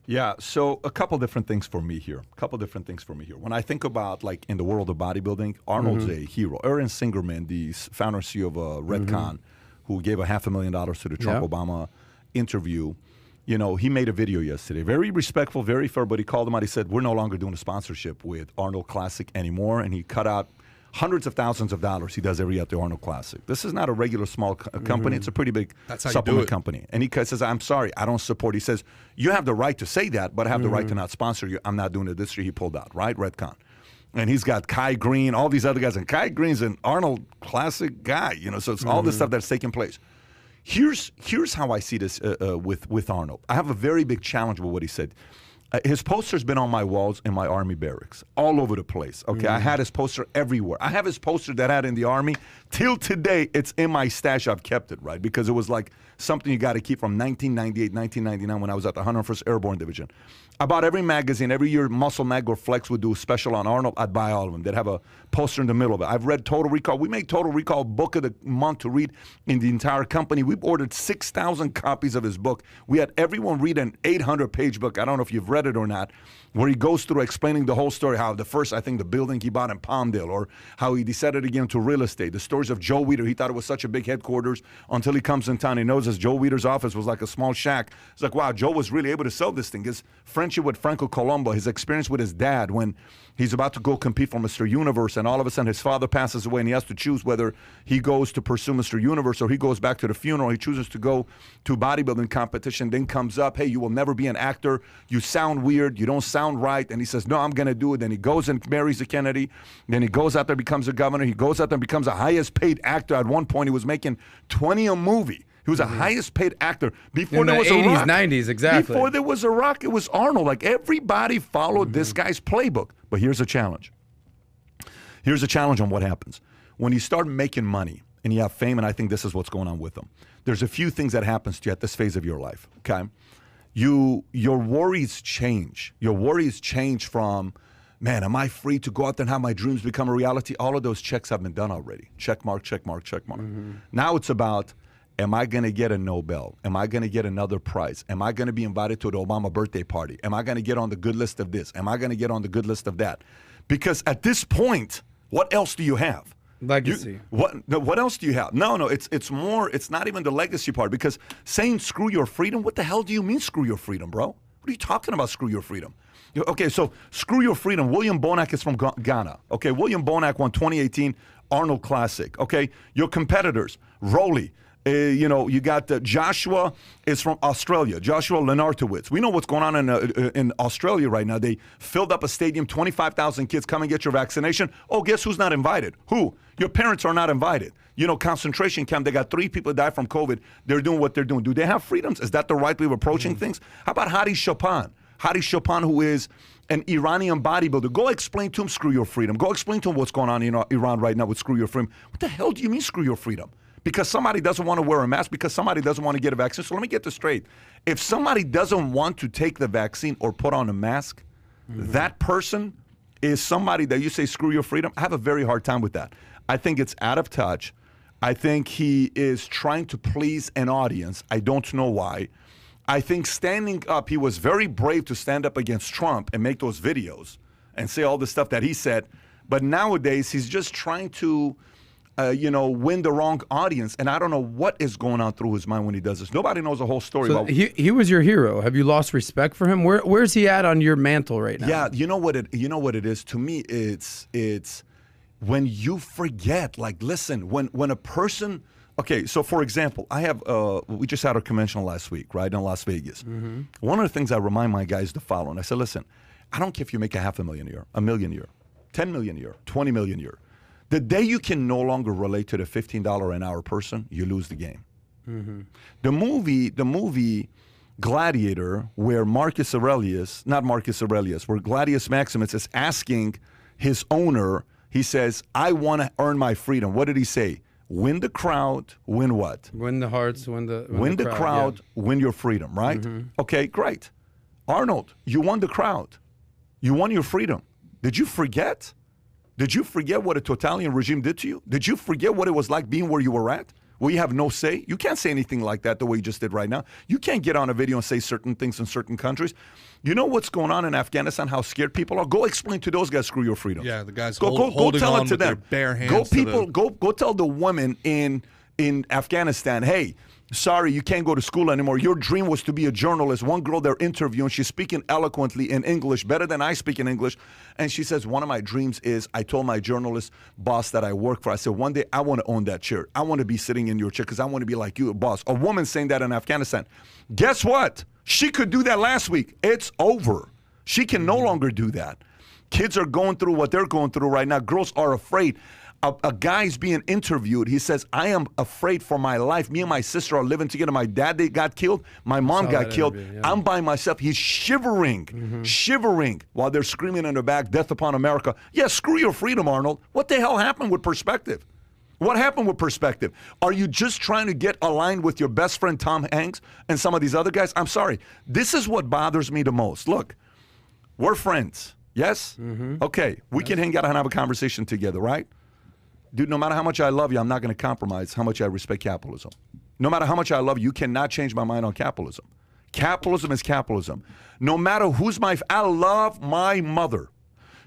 Yeah, so a couple different things for me here. When I think about, like, in the world of bodybuilding, Arnold's a hero. Aaron Singerman, the founder and CEO of Redcon, who gave $500,000 to the Trump Obama interview, he made a video yesterday. Very respectful, very fair, but he called him out. He said, we're no longer doing a sponsorship with Arnold Classic anymore, and he cut out hundreds of thousands of dollars he does every year at the Arnold Classic. This is not a regular small company. It's a pretty big supplement company. And he says, I'm sorry, I don't support. He says, you have the right to say that, but I have the right to not sponsor you. I'm not doing it this year. He pulled out, right? Redcon. And he's got Kai Green, all these other guys. And Kai Green's an Arnold Classic guy, so it's all this stuff that's taking place. Here's how I see this with Arnold. I have a very big challenge with what he said. His poster's been on my walls in my Army barracks, all over the place. Okay, I had his poster everywhere. I have his poster that I had in the Army. Till today, it's in my stash. I've kept it, right? Because it was like something you got to keep from 1998, 1999 when I was at the 101st Airborne Division. I bought every magazine. Every year, Muscle Mag or Flex would do a special on Arnold. I'd buy all of them. They'd have a poster in the middle of it. I've read Total Recall. We made Total Recall book of the month to read in the entire company. We ordered 6,000 copies of his book. We had everyone read an 800-page book. I don't know if you've read it or not, where he goes through explaining the whole story, how the building he bought in Palmdale, or how he decided to get into real estate. The stories of Joe Weider. He thought it was such a big headquarters until he comes in town. He knows his Joe Weider's office was like a small shack. It's like, wow, Joe was really able to sell this thing. His friendship with Franco Colombo, his experience with his dad when he's about to go compete for Mr. Universe, and all of a sudden his father passes away and he has to choose whether he goes to pursue Mr. Universe or he goes back to the funeral. He chooses to go to a bodybuilding competition, then comes up, hey, you will never be an actor. You sound weird. You don't sound right. And he says, no, I'm going to do it. Then he goes and marries a Kennedy. Then he goes out there, becomes a governor. He goes out there and becomes the highest paid actor. At one point, he was making $20 a movie. He was the highest paid actor before there was a Rock. 90s, exactly. Before there was a Rock, it was Arnold. Like, everybody followed this guy's playbook. But here's a challenge. Here's a challenge on what happens. When you start making money and you have fame, and I think this is what's going on with them, there's a few things that happens to you at this phase of your life, okay? Your worries change. Your worries change from, man, am I free to go out there and have my dreams become a reality? All of those checks have been done already. Check mark, check mark, check mark. Now it's about, am I going to get a Nobel? Am I going to get another prize? Am I going to be invited to the Obama birthday party? Am I going to get on the good list of this? Am I going to get on the good list of that? Because at this point, what else do you have? Legacy. What else do you have? No, it's more, it's not even the legacy part, because saying screw your freedom, what the hell do you mean screw your freedom, bro? What are you talking about, screw your freedom? Okay, so screw your freedom. William Bonac is from Ghana. Okay, William Bonac won 2018 Arnold Classic. Okay, your competitors, Rowley. You got Joshua is from Australia. Joshua Lenartowicz. We know what's going on in Australia right now. They filled up a stadium, 25,000 kids, come and get your vaccination. Oh, guess who's not invited? Who? Your parents are not invited. Concentration camp, they got 3 people die from COVID. They're doing what they're doing. Do they have freedoms? Is that the right way of approaching things? How about Hadi Chopin? Hadi Chopin, who is an Iranian bodybuilder. Go explain to him screw your freedom. Go explain to him what's going on in Iran right now with screw your freedom. What the hell do you mean screw your freedom? Because somebody doesn't want to wear a mask, because somebody doesn't want to get a vaccine. So let me get this straight. If somebody doesn't want to take the vaccine or put on a mask, that person is somebody that you say screw your freedom. I have a very hard time with that. I think it's out of touch. I think he is trying to please an audience. I don't know why. I think standing up, he was very brave to stand up against Trump and make those videos and say all the stuff that he said. But nowadays, he's just trying to, win the wrong audience. And I don't know what is going on through his mind when he does this. Nobody knows the whole story. So he was your hero. Have you lost respect for him? Where's he at on your mantle right now? Yeah, you know what it is? To me, it's when you forget. Like, listen, when a person. Okay, so for example, I have, we just had a convention last week, right, in Las Vegas. One of the things I remind my guys the following. I said, listen, I don't care if you make $500,000 a year, $1 million a year, $10 million a year, $20 million a year. The day you can no longer relate to the $15 an hour person, you lose the game. The movie Gladiator, where where Gladius Maximus is asking his owner, he says, I want to earn my freedom. What did he say? Win the crowd, win what? Win the hearts, win the crowd, win your freedom, right? Okay, great. Arnold, you won the crowd. You won your freedom. Did you forget? Did you forget what a totalitarian regime did to you? Did you forget what it was like being where you were at? Where you have no say? You can't say anything like that the way you just did right now. You can't get on a video and say certain things in certain countries. You know what's going on in Afghanistan, how scared people are? Go explain to those guys, screw your freedom. Yeah, the guys go tell it to them. Bare hands go tell the women in Afghanistan, hey, sorry, you can't go to school anymore. Your dream was to be a journalist. One girl they're interviewing, she's speaking eloquently in English, better than I speak in English. And she says, one of my dreams is, I told my journalist boss that I work for, I said, one day I want to own that chair. I want to be sitting in your chair because I want to be like you, a boss. A woman saying that in Afghanistan. Guess what? She could do that last week. It's over. She can no longer do that. Kids are going through what they're going through right now. Girls are afraid. A guy's being interviewed. He says, I am afraid for my life. Me and my sister are living together. My dad, they got killed. My mom got killed. Yeah. I'm by myself. He's shivering, shivering while they're screaming in the back, death upon America. Yeah, screw your freedom, Arnold. What the hell happened with perspective? What happened with perspective? Are you just trying to get aligned with your best friend, Tom Hanks, and some of these other guys? I'm sorry. This is what bothers me the most. Look, we're friends. Yes? Okay, we can hang out and have a conversation together, right? Dude, no matter how much I love you, I'm not going to compromise how much I respect capitalism. No matter how much I love you, you cannot change my mind on capitalism. Capitalism is capitalism. No matter I love my mother.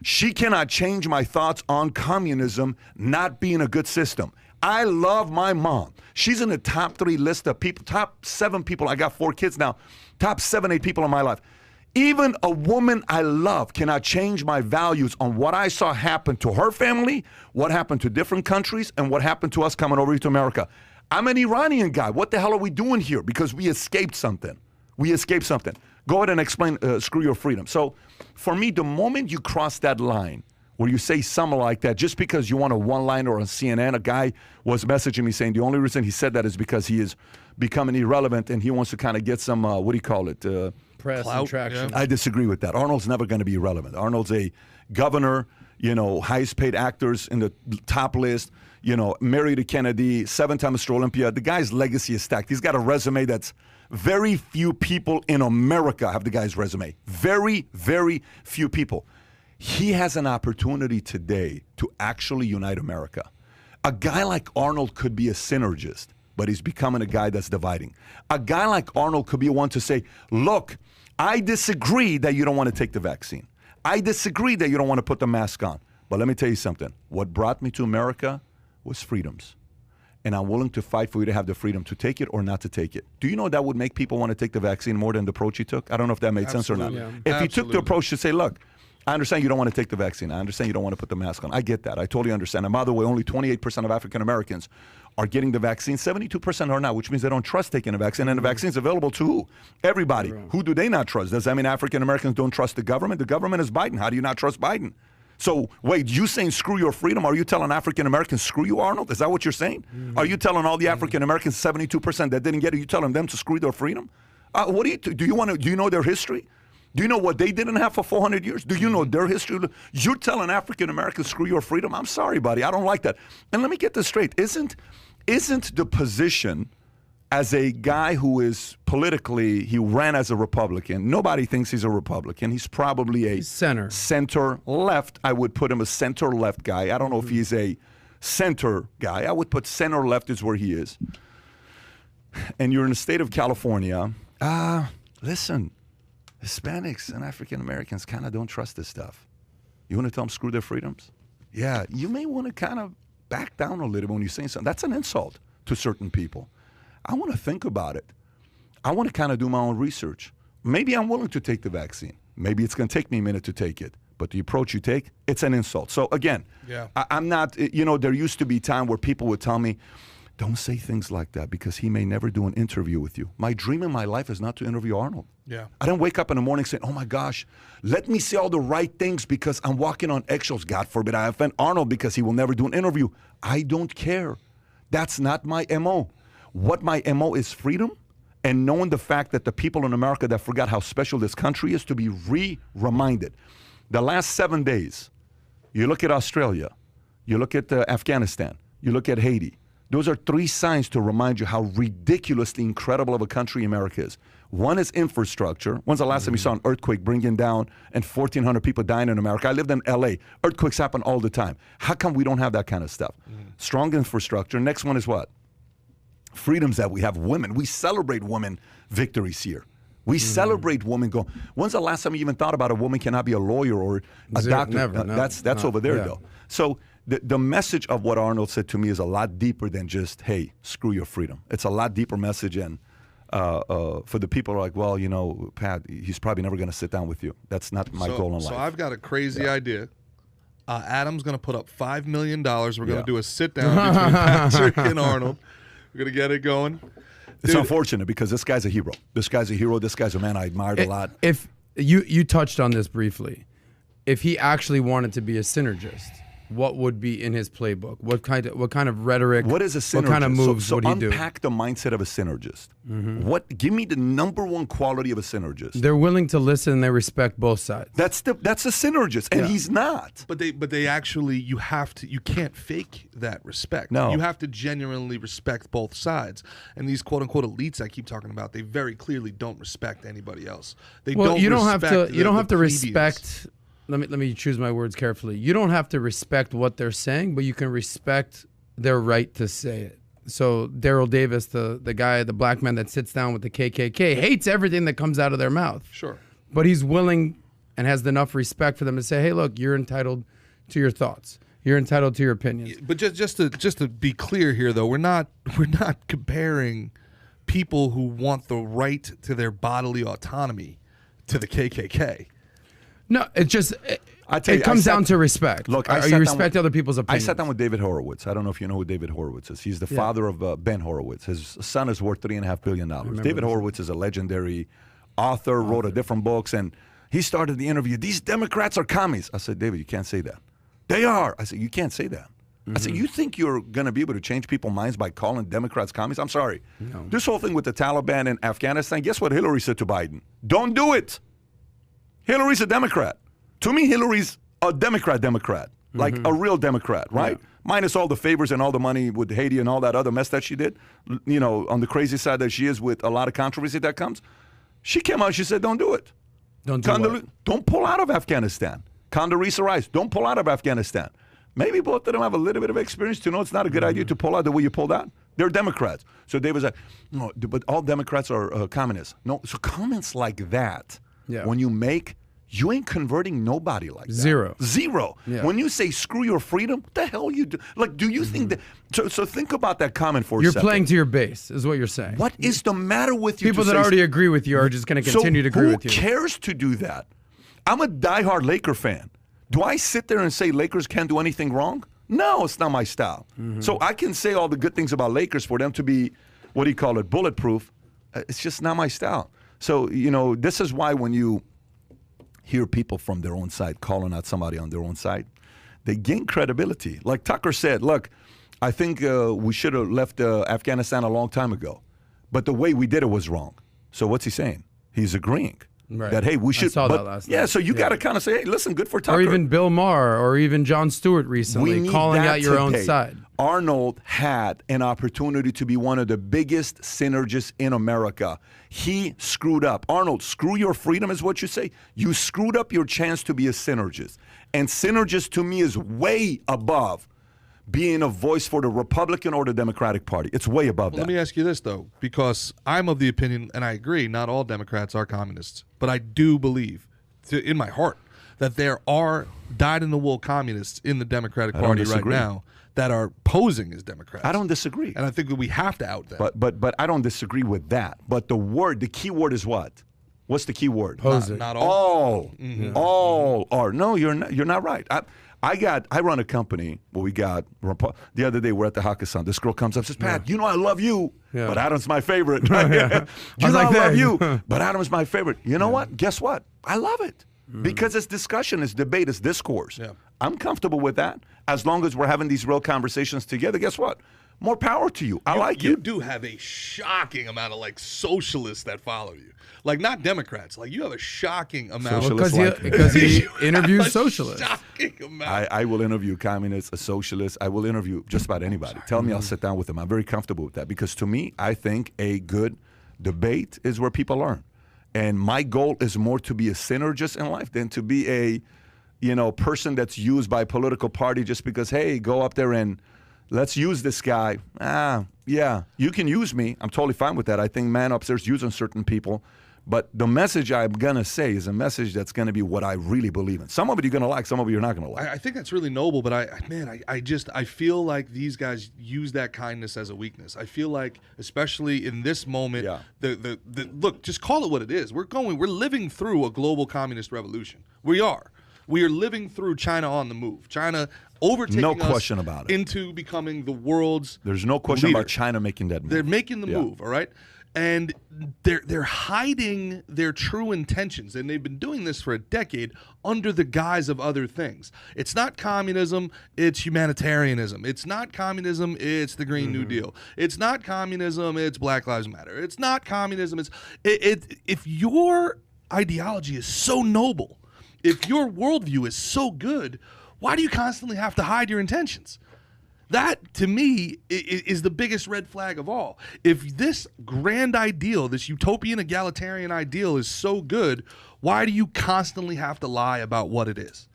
She cannot change my thoughts on communism not being a good system. I love my mom. She's in the top 3 list of people, top 7 people. I got 4 kids now. Top 7, 8 people in my life. Even a woman I love cannot change my values on what I saw happen to her family, what happened to different countries, and what happened to us coming over here to America. I'm an Iranian guy. What the hell are we doing here? Because we escaped something. We escaped something. Go ahead and explain, screw your freedom. So for me, the moment you cross that line where you say something like that, just because you want a one-liner on CNN, a guy was messaging me saying the only reason he said that is because he is becoming irrelevant and he wants to kind of get some, what do you call it? Press and traction. I disagree with that. Arnold's never going to be irrelevant. Arnold's a governor. highest paid actors in the top list, married to Kennedy, 7-time Mr. Olympia. The guy's legacy is stacked. He's got a resume that's very few people in America have the guy's resume. Very, very few people. He has an opportunity today to actually unite America. A guy like Arnold could be a synergist, but he's becoming a guy that's dividing. A guy like Arnold could be one to say, look, I disagree that you don't want to take the vaccine. I disagree that you don't want to put the mask on. But let me tell you something. What brought me to America was freedoms. And I'm willing to fight for you to have the freedom to take it or not to take it. Do you know that would make people want to take the vaccine more than the approach he took? I don't know if that made sense or not. Yeah. If he took the approach to say, look, I understand you don't want to take the vaccine. I understand you don't want to put the mask on. I get that. I totally understand. And by the way, only 28% of African Americans are getting the vaccine. 72% are not, which means they don't trust taking the vaccine. And the vaccine's available to who? Everybody. Right. Who do they not trust? Does that mean African Americans don't trust the government? The government is Biden. How do you not trust Biden? So, wait, you saying screw your freedom? Are you telling African Americans screw you, Arnold? Is that what you're saying? Are you telling all the African Americans, 72% that didn't get it, you telling them to screw their freedom? What do you know their history? Do you know what they didn't have for 400 years? Do you know their history? You're telling African Americans screw your freedom? I'm sorry, buddy. I don't like that. And let me get this straight. Isn't the position as a guy who is politically, he ran as a Republican. Nobody thinks he's a Republican. He's probably a center left. I would put him a center left guy. I don't know if he's a center guy. I would put center left is where he is. And you're in the state of California. Listen, Hispanics and African Americans kind of don't trust this stuff. You want to tell them screw their freedoms? Yeah, you may want to kind of back down a little when you're saying something. That's an insult to certain people. I want to think about it. I want to kind of do my own research. Maybe I'm willing to take the vaccine. Maybe it's going to take me a minute to take it. But the approach you take, it's an insult. So again, I'm not, there used to be a time where people would tell me, don't say things like that because he may never do an interview with you. My dream in my life is not to interview Arnold. Yeah. I don't wake up in the morning saying, oh my gosh, let me say all the right things because I'm walking on eggshells. God forbid I offend Arnold because he will never do an interview. I don't care. That's not my MO. What my MO is freedom and knowing the fact that the people in America that forgot how special this country is to be reminded. The last 7 days, you look at Australia, you look at Afghanistan, you look at Haiti. Those are 3 signs to remind you how ridiculously incredible of a country America is. One is infrastructure. When's the last time you saw an earthquake bringing down and 1,400 people dying in America? I lived in LA. Earthquakes happen all the time. How come we don't have that kind of stuff? Strong infrastructure. Next one is what? Freedoms that we have. Women. We celebrate women victories here. We celebrate women go. When's the last time you even thought about a woman cannot be a lawyer or a doctor? Never, no. That's over there though. So the message of what Arnold said to me is a lot deeper than just, hey, screw your freedom. It's a lot deeper message. And for the people who are like, well, Pat, he's probably never going to sit down with you. That's not my goal in life. So I've got a crazy idea. Adam's going to put up $5 million. We're going to do a sit down between Patrick and Arnold. We're going to get it going. It's unfortunate because this guy's a hero. This guy's a hero. This guy's a man I admired a lot. If you touched on this briefly, if he actually wanted to be a synergist, what would be in his playbook? What kind of rhetoric? What is a synergist? What kind of moves would he do? Unpack the mindset of a synergist. Give me the number one quality of a synergist. They're willing to listen and they respect both sides. That's a synergist, and he's not. But they actually, you can't fake that respect. No. You have to genuinely respect both sides. And these quote unquote elites I keep talking about, they very clearly don't respect anybody else. You don't have to respect. Let me choose my words carefully. You don't have to respect what they're saying, but you can respect their right to say it. So Daryl Davis, the black man that sits down with the KKK, hates everything that comes out of their mouth. Sure. But he's willing and has enough respect for them to say, hey, look, you're entitled to your thoughts. You're entitled to your opinions. But just to be clear here, though, we're not comparing people who want the right to their bodily autonomy to the KKK. No, it's just it comes down to respect. Look, you respect other people's opinions. I sat down with David Horowitz. I don't know if you know who David Horowitz is. He's the father of Ben Horowitz. His son is worth $3.5 billion. David Horowitz is a legendary author, wrote a different books, and he started the interview. These Democrats are commies. I said, David, you can't say that. They are. I said, you can't say that. I said, you think you're going to be able to change people's minds by calling Democrats commies? I'm sorry. No. This whole thing with the Taliban in Afghanistan, guess what Hillary said to Biden? Don't do it. Hillary's a Democrat. To me, Hillary's a Democrat, like a real Democrat, right? Yeah. Minus all the favors and all the money with Haiti and all that other mess that she did, you know, on the crazy side that she is with a lot of controversy that comes. She came out and she said, don't do it. Don't do what? Don't pull out of Afghanistan. Condoleezza Rice, don't pull out of Afghanistan. Maybe both of them have a little bit of experience to know it's not a good idea to pull out the way you pulled out. They're Democrats. So Dave was like, no, but all Democrats are communists. No, so comments like that, when you make, you ain't converting nobody like that. Zero. Yeah. When you say screw your freedom, what the hell you do? Like, do you think that? So think about that comment for a second. You're playing to your base, is what you're saying. What is the matter with you? People that already agree with you are just going to continue to agree with you. Who cares to do that? I'm a diehard Laker fan. Do I sit there and say Lakers can't do anything wrong? No, it's not my style. So I can say all the good things about Lakers for them to be, what do you call it, bulletproof. It's just not my style. So, you know, this is why when you hear people from their own side calling out somebody on their own side, they gain credibility. Like Tucker said, look, I think we should have left Afghanistan a long time ago. But the way we did it was wrong. So what's he saying? He's agreeing. Right. That, hey, we should. I saw that last night. Yeah, so you got to kind of say, hey, listen, good for Tucker. Or even Bill Maher or even Jon Stewart recently calling out your own side. Arnold had an opportunity to be one of the biggest synergists in America. He screwed up. Arnold, screw your freedom is what you say. You screwed up your chance to be a synergist. And synergist to me is way above being a voice for the Republican or the Democratic Party. It's way above that. Let me ask you this, though, because I'm of the opinion, and I agree, not all Democrats are communists, but I do believe, in my heart, that there are dyed-in-the-wool communists in the Democratic Party right now that are posing as Democrats. I don't disagree. And I think that we have to out them. But I don't disagree with that. But the key word is what? What's the key word? Posing. Not all. All are. No, you're not right. I run a company where we got, the other day we're at the Hakkasan. This girl comes up and says, Pat, you know I love you, but Adam's my favorite. You know I love you, but Adam's my favorite. You know what? Guess what? I love it. Because it's discussion, it's debate, it's discourse. Yeah. I'm comfortable with that. As long as we're having these real conversations together, guess what? More power to you. I like it. You do have a shocking amount of like socialists that follow you. Like not Democrats. Like you have a shocking amount. Because he interviews socialists. Shocking amount. I will interview communists, a socialist. I will interview just about anybody. Tell me, I'll sit down with them. I'm very comfortable with that because to me, I think a good debate is where people learn. And my goal is more to be a synergist in life than to be a, person that's used by a political party just because, hey, go up there and let's use this guy. Yeah, you can use me. I'm totally fine with that. I think man upstairs using certain people. But the message I'm going to say is a message that's going to be what I really believe in. Some of it you're going to like, some of it you're not going to like. I think that's really noble, but I feel like these guys use that kindness as a weakness. I feel like, especially in this moment, look, just call it what it is. We're living through a global communist revolution. We are living through China on the move. China overtaking us about it. Into becoming the world's There's no question leader. About China making that move. They're making the move, all right? And they're hiding their true intentions, and they've been doing this for a decade under the guise of other things. It's not communism, it's humanitarianism. It's not communism, it's the Green New Deal. It's not communism, it's Black Lives Matter. It's not communism, if your ideology is so noble, if your worldview is so good, why do you constantly have to hide your intentions? That, to me, is the biggest red flag of all. If this grand ideal, this utopian egalitarian ideal is so good, why do you constantly have to lie about what it is?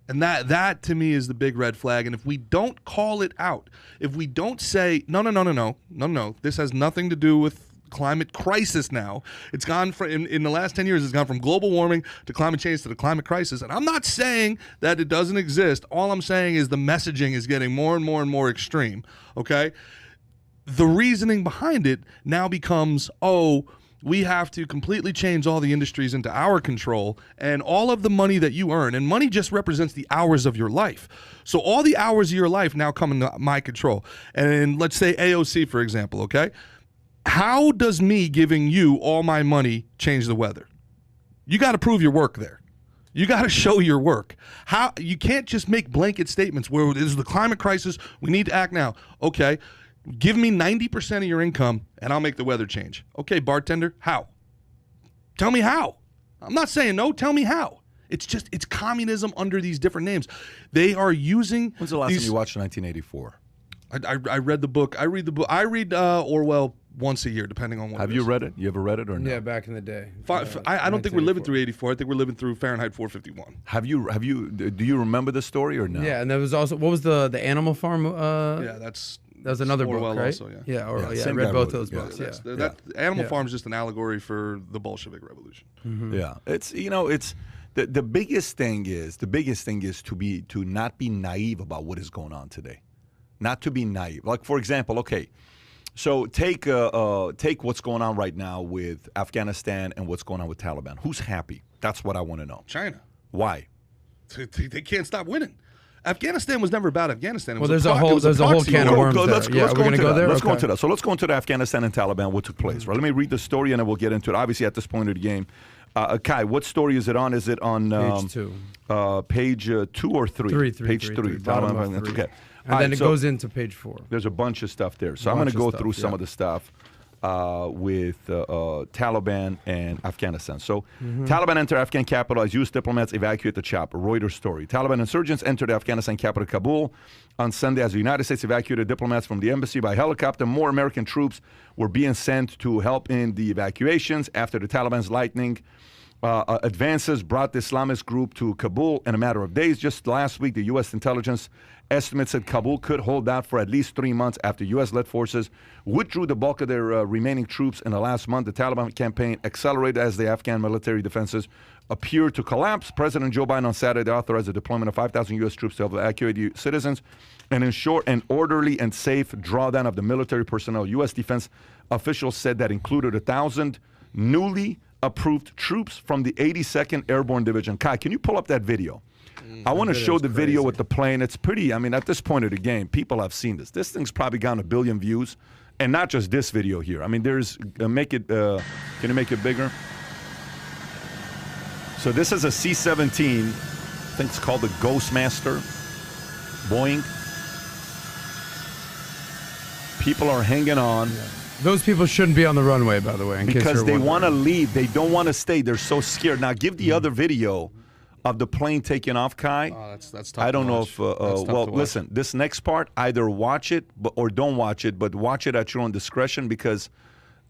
And that to me, is the big red flag. And if we don't call it out, if we don't say, no, this has nothing to do with climate crisis now. It's gone from, in the last 10 years, it's gone from global warming to climate change to the climate crisis. And I'm not saying that it doesn't exist. All I'm saying is the messaging is getting more and more and more extreme, okay? The reasoning behind it now becomes, we have to completely change all the industries into our control, and all of the money that you earn, and money just represents the hours of your life. So all the hours of your life now come into my control. And let's say AOC, for example, okay? How does me giving you all my money change the weather? You got to prove your work there. You got to show your work. How you can't just make blanket statements where this is the climate crisis, we need to act now. Okay, give me 90% of your income and I'll make the weather change. Okay, bartender, how? Tell me how. I'm not saying no, tell me how. It's communism under these different names. They are using. When's the last time you watched 1984? I read the book. I read Orwell once a year, depending on what. Have you read it? You ever read it or no? Yeah, back in the day. I don't think we're living through 84. I think we're living through Fahrenheit 451. Have you? Do you remember the story or no? Yeah, and there was also, what was the Animal Farm? Yeah, that was another Orwell both, right? Also, yeah. I read both those books. Animal Farm is just an allegory for the Bolshevik Revolution. Yeah, it's the biggest thing is to not be naive about what is going on today, not to be naive. Like, for example, okay, so take what's going on right now with Afghanistan and what's going on with Taliban. Who's happy? That's what I want to know. China. Why? They can't stop winning. Afghanistan was never about Afghanistan. There's a whole can of worms. Let's go into that. Let's go into that. So let's go into the Afghanistan and Taliban, what took place. Right. Let me read the story and then we'll get into it. Obviously, at this point of the game, Kai, what story is it on? Is it on page 2? Page 2 or 3? Page 3. Bottom of 3. Okay. And then it goes into page 4. There's a bunch of stuff there. So I'm going to go through some of the stuff with Taliban and Afghanistan. So Taliban enter Afghan capital as U.S. diplomats evacuate the chopper. Reuters story. Taliban insurgents entered the Afghanistan capital Kabul on Sunday as the United States evacuated diplomats from the embassy by helicopter. More American troops were being sent to help in the evacuations after the Taliban's lightning advances brought the Islamist group to Kabul in a matter of days. Just last week, the U.S. intelligence estimates that Kabul could hold out for at least 3 months after U.S.-led forces withdrew the bulk of their remaining troops in the last month. The Taliban campaign accelerated as the Afghan military defenses appeared to collapse. President Joe Biden on Saturday authorized the deployment of 5,000 U.S. troops to help evacuate citizens and ensure an orderly and safe drawdown of the military personnel. U.S. defense officials said that included 1,000 newly approved troops from the 82nd Airborne Division. Kai, can you pull up that video? I want to show the video with the plane. It's pretty, I mean, at this point of the game, people have seen this. This thing's probably gone 1 billion views. And not just this video here. I mean, there's, can you make it bigger? So this is a C-17. I think it's called the Ghostmaster. Boeing. People are hanging on. Yeah. Those people shouldn't be on the runway, by the way. Because they want to leave. They don't want to stay. They're so scared. Now, give the other video of the plane taking off, Kai. Oh, that's tough. I don't know if, well, listen, this next part, either watch it or don't watch it, but watch it at your own discretion because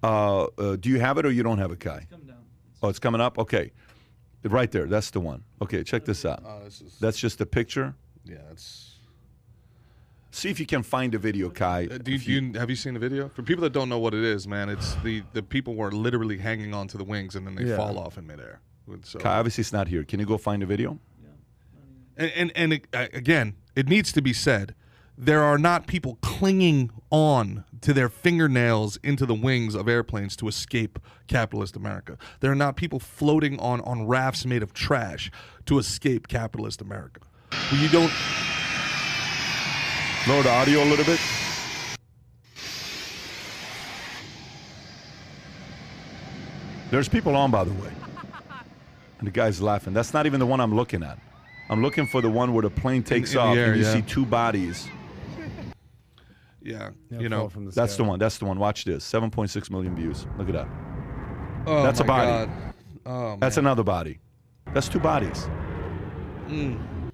do you have it or you don't have it, Kai? It's coming down. Oh, it's coming up? Okay. Right there. That's the one. Okay, check this out. That's just a picture? Yeah, that's... See if you can find the video, Kai. have you seen the video? For people that don't know what it is, man, it's the people were literally hanging on to the wings and then they fall off in midair. So, Kai, obviously it's not here. Can you go find the video? Yeah. And again, it needs to be said, there are not people clinging on to their fingernails into the wings of airplanes to escape capitalist America. There are not people floating on rafts made of trash to escape capitalist America. You don't... Lower the audio a little bit. There's people on, by the way. And the guy's laughing. That's not even the one I'm looking at. I'm looking for the one where the plane takes off and you see 2 bodies. Yeah, that's the one. That's the one. Watch this. 7.6 million views. Look at that. Oh, that's a body. God. Oh, that's another body. That's 2 bodies.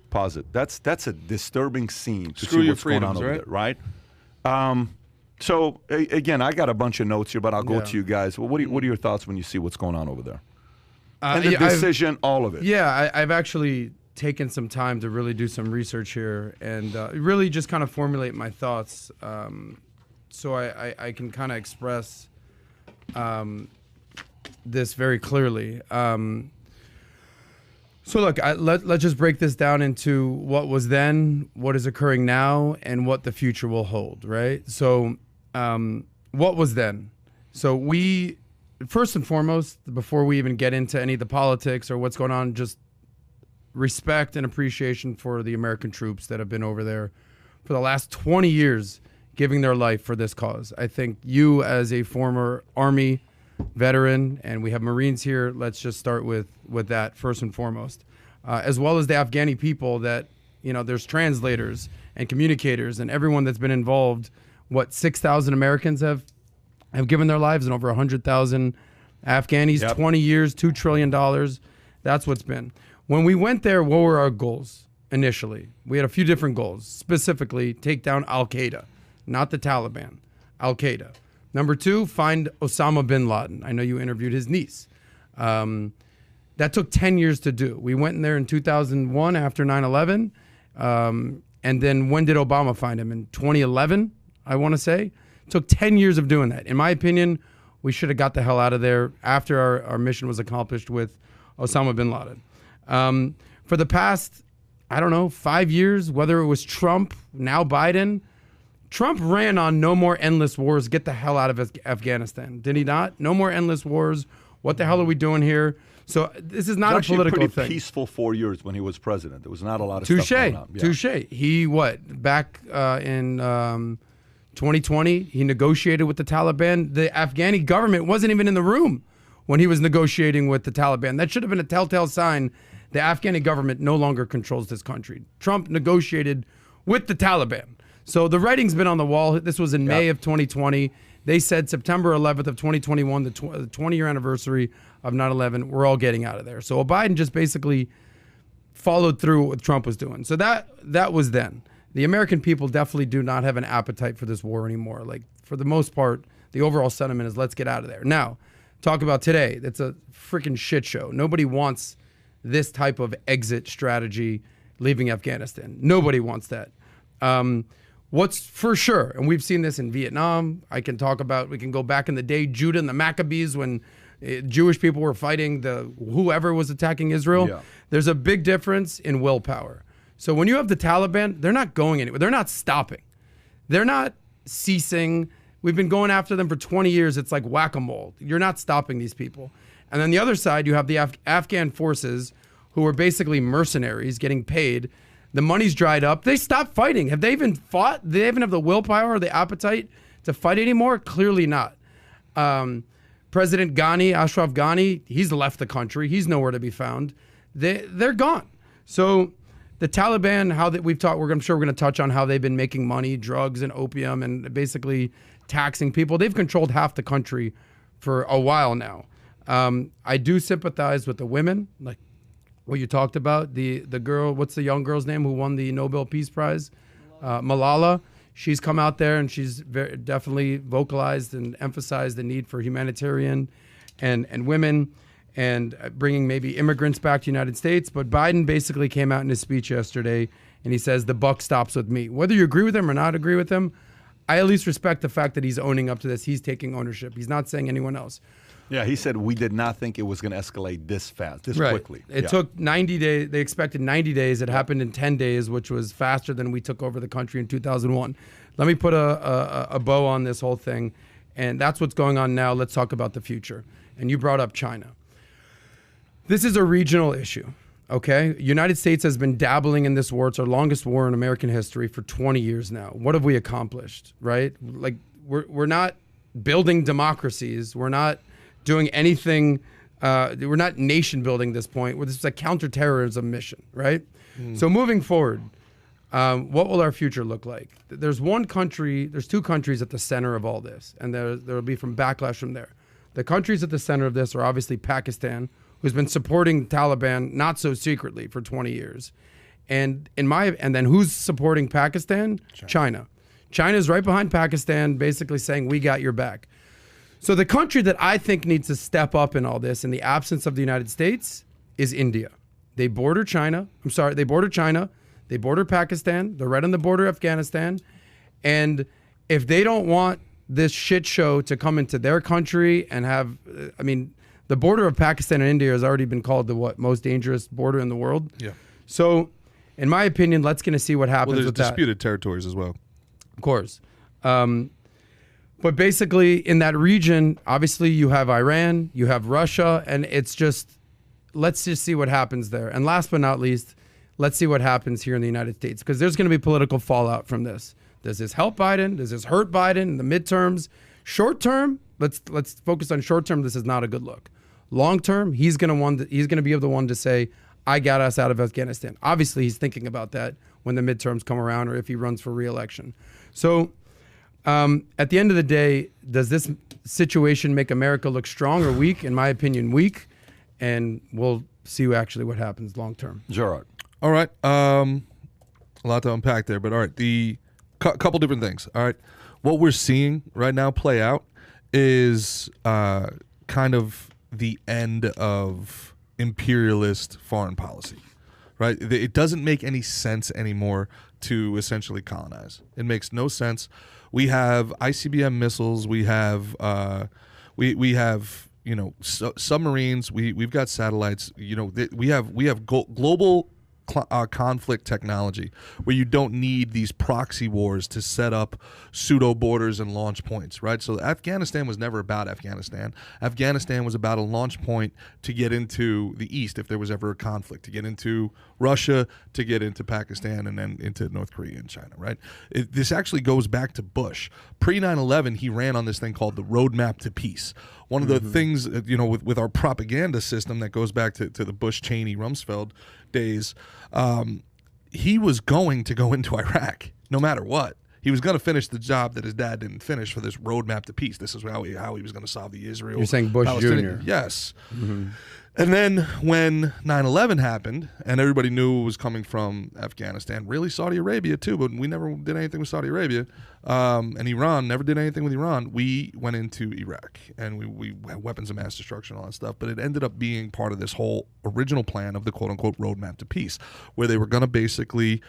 Pause it. That's a disturbing scene to see what's going on over there, right? So again, I got a bunch of notes here, but I'll go to you guys. Well, what are your thoughts when you see what's going on over there? And the decision, all of it. Yeah, I've actually taken some time to really do some research here and really just kind of formulate my thoughts, so I can kind of express this very clearly. So look, let's just break this down into what was then, what is occurring now, and what the future will hold, right? So what was then? So we, first and foremost, before we even get into any of the politics or what's going on, just respect and appreciation for the American troops that have been over there for the last 20 years giving their life for this cause. I think you, as a former Army veteran, and we have Marines here, let's just start with that first and foremost, as well as the Afghani people that, there's translators and communicators and everyone that's been involved. 6,000 Americans have given their lives and over 100,000 Afghanis, 20 years, $2 trillion. That's what's been. When we went there, what were our goals initially? We had a few different goals. Specifically, take down Al-Qaeda, not the Taliban, Al-Qaeda. Number 2, find Osama bin Laden. I know you interviewed his niece. That took 10 years to do. We went in there in 2001 after 9/11. And then when did Obama find him? In 2011, I want to say. It took 10 years of doing that. In my opinion, we should have got the hell out of there after our mission was accomplished with Osama bin Laden. For the past, I don't know, 5 years, whether it was Trump, now Biden, Trump ran on no more endless wars, get the hell out of Afghanistan. Did he not? No more endless wars. What the hell are we doing here? So this is not a political thing. thing. Peaceful 4 years when he was president. There was not a lot of stuff going on. Yeah. Touche. He back in 2020, he negotiated with the Taliban. The Afghani government wasn't even in the room when he was negotiating with the Taliban. That should have been a telltale sign the Afghani government no longer controls this country. Trump negotiated with the Taliban. So the writing's been on the wall. This was in May of 2020. They said September 11th of 2021, the 20-year anniversary of 9/11, we're all getting out of there. So Biden just basically followed through what Trump was doing. So that was then. The American people definitely do not have an appetite for this war anymore. Like, for the most part, the overall sentiment is let's get out of there. Now, talk about today. It's a freaking shit show. Nobody wants this type of exit strategy leaving Afghanistan. Nobody wants that. What's for sure, and we've seen this in Vietnam, we can go back in the day, Judah and the Maccabees, when Jewish people were fighting whoever was attacking Israel. Yeah. There's a big difference in willpower. So when you have the Taliban, they're not going anywhere. They're not stopping. They're not ceasing. We've been going after them for 20 years. It's like whack-a-mole. You're not stopping these people. And then the other side, you have the Afghan forces who are basically mercenaries getting paid. The money's dried up. They stopped fighting. Have they even fought? Do they even have the willpower or the appetite to fight anymore? Clearly not. President Ghani, Ashraf Ghani, he's left the country. He's nowhere to be found. They're gone. So the Taliban, I'm sure we're going to touch on how they've been making money, drugs and opium, and basically taxing people. They've controlled half the country for a while now. I do sympathize with the women, like what you talked about. The girl, what's the young girl's name who won the Nobel Peace Prize? Malala. She's come out there and she's definitely vocalized and emphasized the need for humanitarian and women and bringing maybe immigrants back to the United States. But Biden basically came out in his speech yesterday and he says, the buck stops with me. Whether you agree with him or not agree with him, I at least respect the fact that he's owning up to this. He's taking ownership. He's not saying anyone else. Yeah, he said we did not think it was going to escalate this fast, this quickly. It took 90 days. They expected 90 days. It happened in 10 days, which was faster than we took over the country in 2001. Let me put a bow on this whole thing, and that's what's going on now. Let's talk about the future. And you brought up China. This is a regional issue, okay? United States has been dabbling in this war. It's our longest war in American history for 20 years now. What have we accomplished, right? Like, we're not building democracies. We're not doing anything. We're not nation building at this point. This is a counterterrorism mission, right? So moving forward, what will our future look like? There's two countries at the center of all this, and there will be from backlash from there. The countries at the center of this are obviously Pakistan, who's been supporting Taliban not so secretly for 20 years. And then who's supporting Pakistan? China. China's right behind Pakistan, basically saying, we got your back. So the country that I think needs to step up in all this in the absence of the United States is India. They border China. They border China. They border Pakistan. They're right on the border of Afghanistan. And if they don't want this shit show to come into their country and have, the border of Pakistan and India has already been called the most dangerous border in the world. Yeah. So in my opinion, let's get to see what happens with that. There's disputed territories as well. Of course. But basically, in that region, obviously, you have Iran, you have Russia, and it's just, let's just see what happens there. And last but not least, let's see what happens here in the United States, because there's going to be political fallout from this. Does this help Biden? Does this hurt Biden in the midterms? Short term, let's focus on short term. This is not a good look. Long term, he's going to be the one to say, I got us out of Afghanistan. Obviously, he's thinking about that when the midterms come around or if he runs for re-election. So at the end of the day, does this situation make America look strong or weak? In my opinion, weak. And we'll see actually what happens long term. Gerard. All right. A lot to unpack there, but all right. The couple different things. All right. What we're seeing right now play out is kind of the end of imperialist foreign policy, right? It doesn't make any sense anymore to essentially colonize. It makes no sense. We have ICBM missiles. We have we have submarines. We've got satellites. We have global conflict technology where you don't need these proxy wars to set up pseudo borders and launch points, right? So Afghanistan was never about Afghanistan. Afghanistan was about a launch point to get into the East if there was ever a conflict, to get into Russia, to get into Pakistan, and then into North Korea and China, right? This actually goes back to Bush. Pre 9/11, he ran on this thing called the Roadmap to Peace. One of the things, with our propaganda system that goes back to the Bush, Cheney, Rumsfeld days, he was going to go into Iraq no matter what. He was going to finish the job that his dad didn't finish for this Roadmap to Peace. This is how he was going to solve the Israel. You're saying Bush Jr. Yes. And then when 9/11 happened and everybody knew it was coming from Afghanistan, really Saudi Arabia too, but we never did anything with Saudi Arabia, and Iran, never did anything with Iran. We went into Iraq and we had weapons of mass destruction and all that stuff, but it ended up being part of this whole original plan of the quote-unquote Roadmap to Peace, where they were going to basically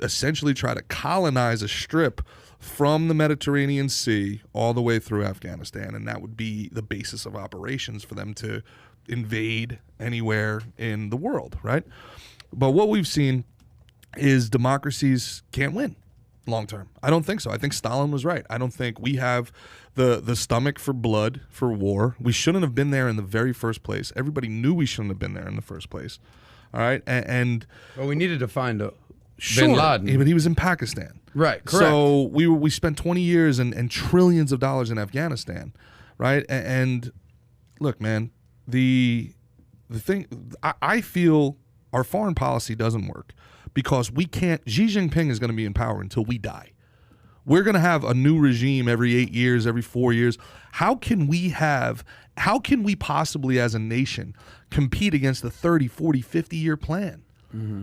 essentially try to colonize a strip from the Mediterranean Sea all the way through Afghanistan, and that would be the basis of operations for them to invade anywhere in the world, right? But what we've seen is democracies can't win long term. I don't think so. I think Stalin was right. I don't think we have the stomach for blood, for war. We shouldn't have been there in the very first place. Everybody knew we shouldn't have been there in the first place. All right? And well, we needed to find a sure, bin Laden. But he was in Pakistan. Right, correct. So we spent 20 years and trillions of dollars in Afghanistan, right? And look, man, the thing, I feel our foreign policy doesn't work because we can't, Xi Jinping is going to be in power until we die. We're going to have a new regime every 8 years, every 4 years. How can we possibly as a nation compete against the 30, 40, 50-year plan?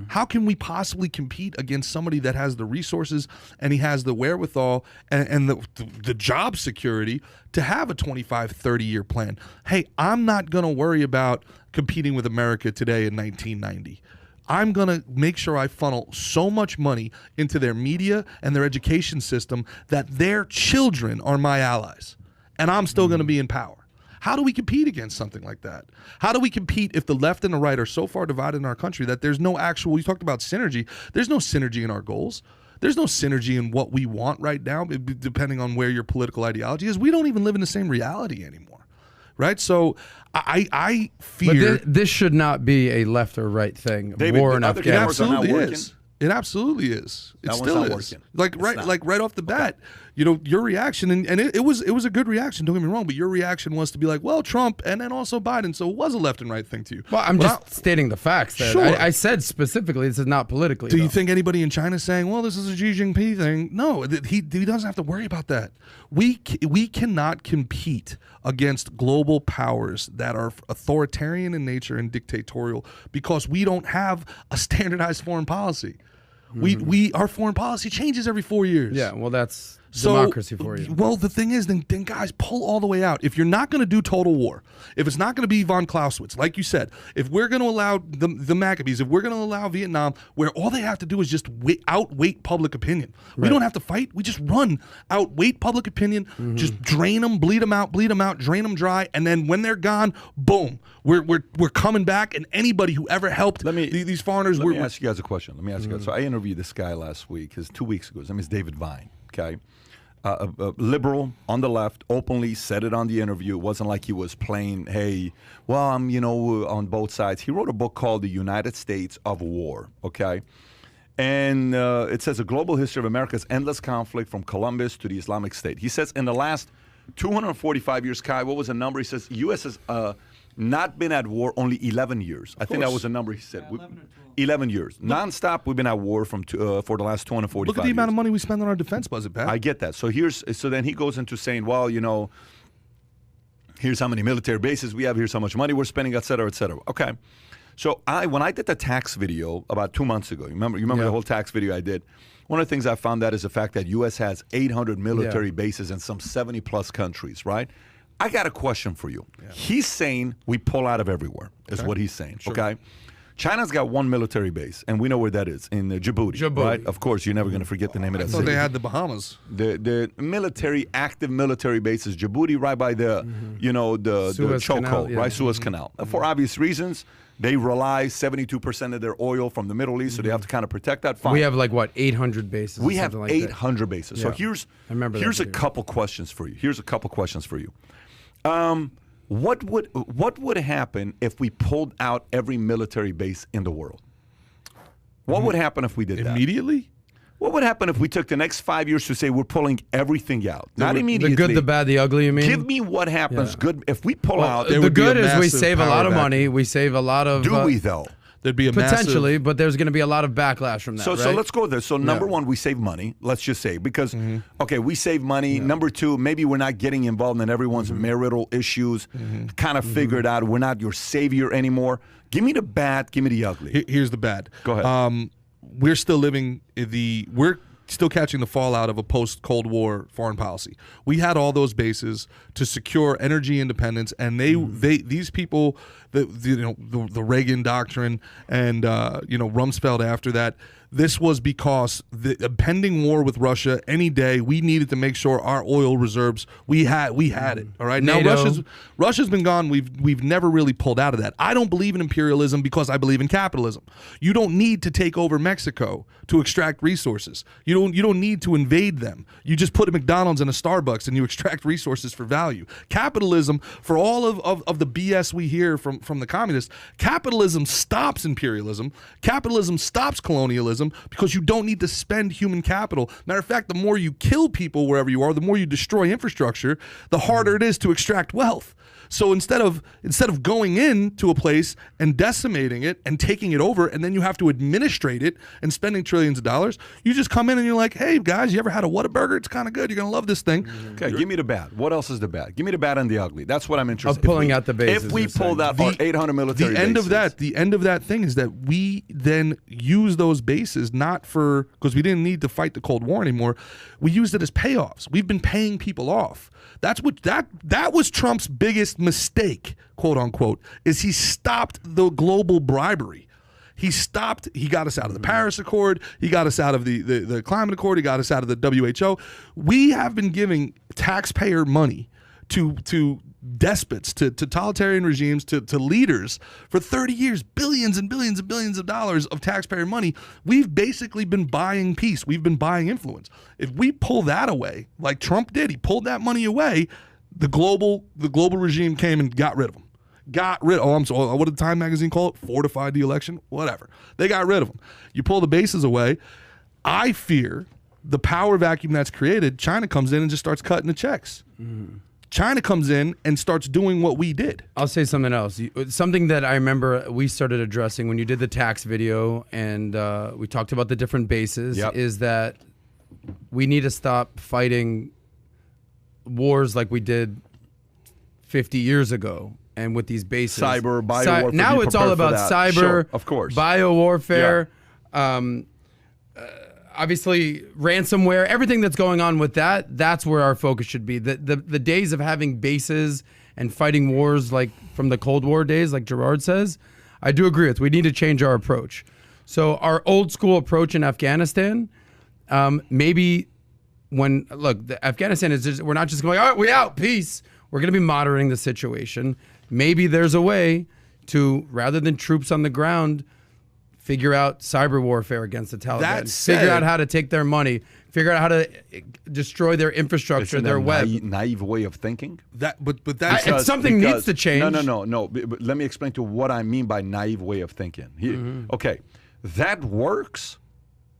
How can we possibly compete against somebody that has the resources and he has the wherewithal and the job security to have a 25, 30-year plan? Hey, I'm not going to worry about competing with America today in 1990. I'm going to make sure I funnel so much money into their media and their education system that their children are my allies, and I'm still going to be in power. How do we compete against something like that? How do we compete if the left and the right are so far divided in our country that there's no actual, you talked about synergy, there's no synergy in our goals. There's no synergy in what we want right now, depending on where your political ideology is. We don't even live in the same reality anymore, right? So I fear... But this should not be a left or right thing. David, war in other Afghanistan. cameras are not Absolutely working. is. It absolutely is. It That still one's not is. working. Like right off the bat, your reaction, and it was a good reaction, don't get me wrong, but your reaction was to be like, well, Trump and then also Biden, so it was a left and right thing to you. Well, I'm just stating the facts. That Sure. I said specifically this is not politically. Do you though. think anybody in China is saying, well, this is a Xi Jinping thing? No, he doesn't have to worry about that. We cannot compete against global powers that are authoritarian in nature and dictatorial because we don't have a standardized foreign policy. Our foreign policy changes every 4 years. Yeah, well, that's democracy for you. Well, the thing is, then guys, pull all the way out. If you're not going to do total war, if it's not going to be von Clausewitz, like you said, if we're going to allow the Maccabees, if we're going to allow Vietnam, where all they have to do is just outweight public opinion. We don't have to fight. We just run, outweight public opinion, just drain them, bleed them out, drain them dry, and then when they're gone, boom, we're coming back, and anybody who ever helped these foreigners. Let me ask you guys a question. So I interviewed this guy last week, 2 weeks ago. His name is David Vine, okay? A liberal on the left, openly said it on the interview. It wasn't like he was playing, hey, well, I'm, on both sides. He wrote a book called The United States of War, okay? And it says a global history of America's endless conflict from Columbus to the Islamic State. He says in the last 245 years, Kai, what was the number? He says U.S. has not been at war only 11 years. I think that was the number he said. 11 years. Non-stop, we've been at war for the last 245 years. Look at the amount of money we spend on our defense budget, Pat. I get that. So then he goes into saying, well, here's how many military bases we have, here's how much money we're spending, et cetera, et cetera. Okay. So when I did the tax video about 2 months ago, you remember the whole tax video I did? One of the things I found out is the fact that U.S. has 800 military bases in some 70-plus countries, right? I got a question for you. Yeah. He's saying we pull out of everywhere, is what he's saying, okay? China's got one military base, and we know where that is, in Djibouti, right? Of course, you're never going to forget the name of that city. I thought they had the Bahamas. The active military base is Djibouti, right by the, the chokehold, right? Suez Canal. For obvious reasons, they rely 72% of their oil from the Middle East, so they have to kind of protect that. Fine. We have 800 bases. We have like 800 bases. So here's a couple questions for you. What would happen if we pulled out every military base in the world? What would happen if we did that? Immediately? What would happen if we took the next 5 years to say we're pulling everything out? Not immediately. The good, the bad, the ugly, you mean? Give me what happens good if we pull out. The good is we save a lot of money. We save a lot of... Do we, though? There'd be a potentially, but there's going to be a lot of backlash from that. So let's go there. So number one, we save money. Let's just say because we save money. Yeah. Number two, maybe we're not getting involved in everyone's marital issues. Kind of figured out we're not your savior anymore. Give me the bad. Give me the ugly. Here's the bad. Go ahead. We're still living we're still catching the fallout of a post-Cold War foreign policy. We had all those bases to secure energy independence, and these people, the Reagan doctrine and Rumsfeld after that. This was because the impending war with Russia, any day, we needed to make sure our oil reserves, we had it. All right. NATO. Now Russia's been gone. We've never really pulled out of that. I don't believe in imperialism because I believe in capitalism. You don't need to take over Mexico to extract resources. You don't need to invade them. You just put a McDonald's and a Starbucks and you extract resources for value. Capitalism, for all of the BS we hear from the communists, capitalism stops imperialism. Capitalism stops colonialism. Because you don't need to spend human capital. Matter of fact, the more you kill people wherever you are, the more you destroy infrastructure, the harder it is to extract wealth. So instead of going into a place and decimating it and taking it over, and then you have to administrate it and spending trillions of dollars, you just come in and you're like, hey guys, you ever had a Whataburger? It's kind of good. You're gonna love this thing. Okay, give me the bad. What else is the bad? Give me the bad and the ugly. That's what I'm interested in. Of pulling out the bases. If we pulled out our 800 military bases. The end of that thing is that we then use those bases not for, because we didn't need to fight the Cold War anymore. We used it as payoffs. We've been paying people off. That's what that was Trump's biggest mistake, quote unquote, is he stopped the global bribery. He got us out of the Paris Accord, he got us out of the Climate Accord, he got us out of the WHO. We have been giving taxpayer money to despots, to totalitarian regimes, to leaders for 30 years, billions and billions and billions of dollars of taxpayer money. We've basically been buying peace. We've been buying influence. If we pull that away, like Trump did, he pulled that money away, the global regime came and got rid of them. What did Time magazine call it? Fortified the election? Whatever. They got rid of them. You pull the bases away, I fear the power vacuum that's created, China comes in and just starts cutting the checks. China comes in and starts doing what we did. I'll say something else. Something that I remember we started addressing when you did the tax video and we talked about the different bases is that we need to stop fighting wars like we did 50 years ago and with these bases. Cyber, bio-warfare. Now it's all about cyber, sure, of course. Bio-warfare, obviously ransomware, everything that's going on with that's where our focus should be. The days of having bases and fighting wars like from the Cold War days, like Gerard says, I do agree with. We need to change our approach. So our old school approach in Afghanistan, maybe Afghanistan is just, we're not just going, all right, we out, peace. We're going to be monitoring the situation. Maybe there's a way to, rather than troops on the ground, figure out cyber warfare against the Taliban. Figure out how to take their money. Figure out how to destroy their infrastructure, their web. Naive way of thinking. It's something needs to change. No. But let me explain to you what I mean by naive way of thinking. Okay, that works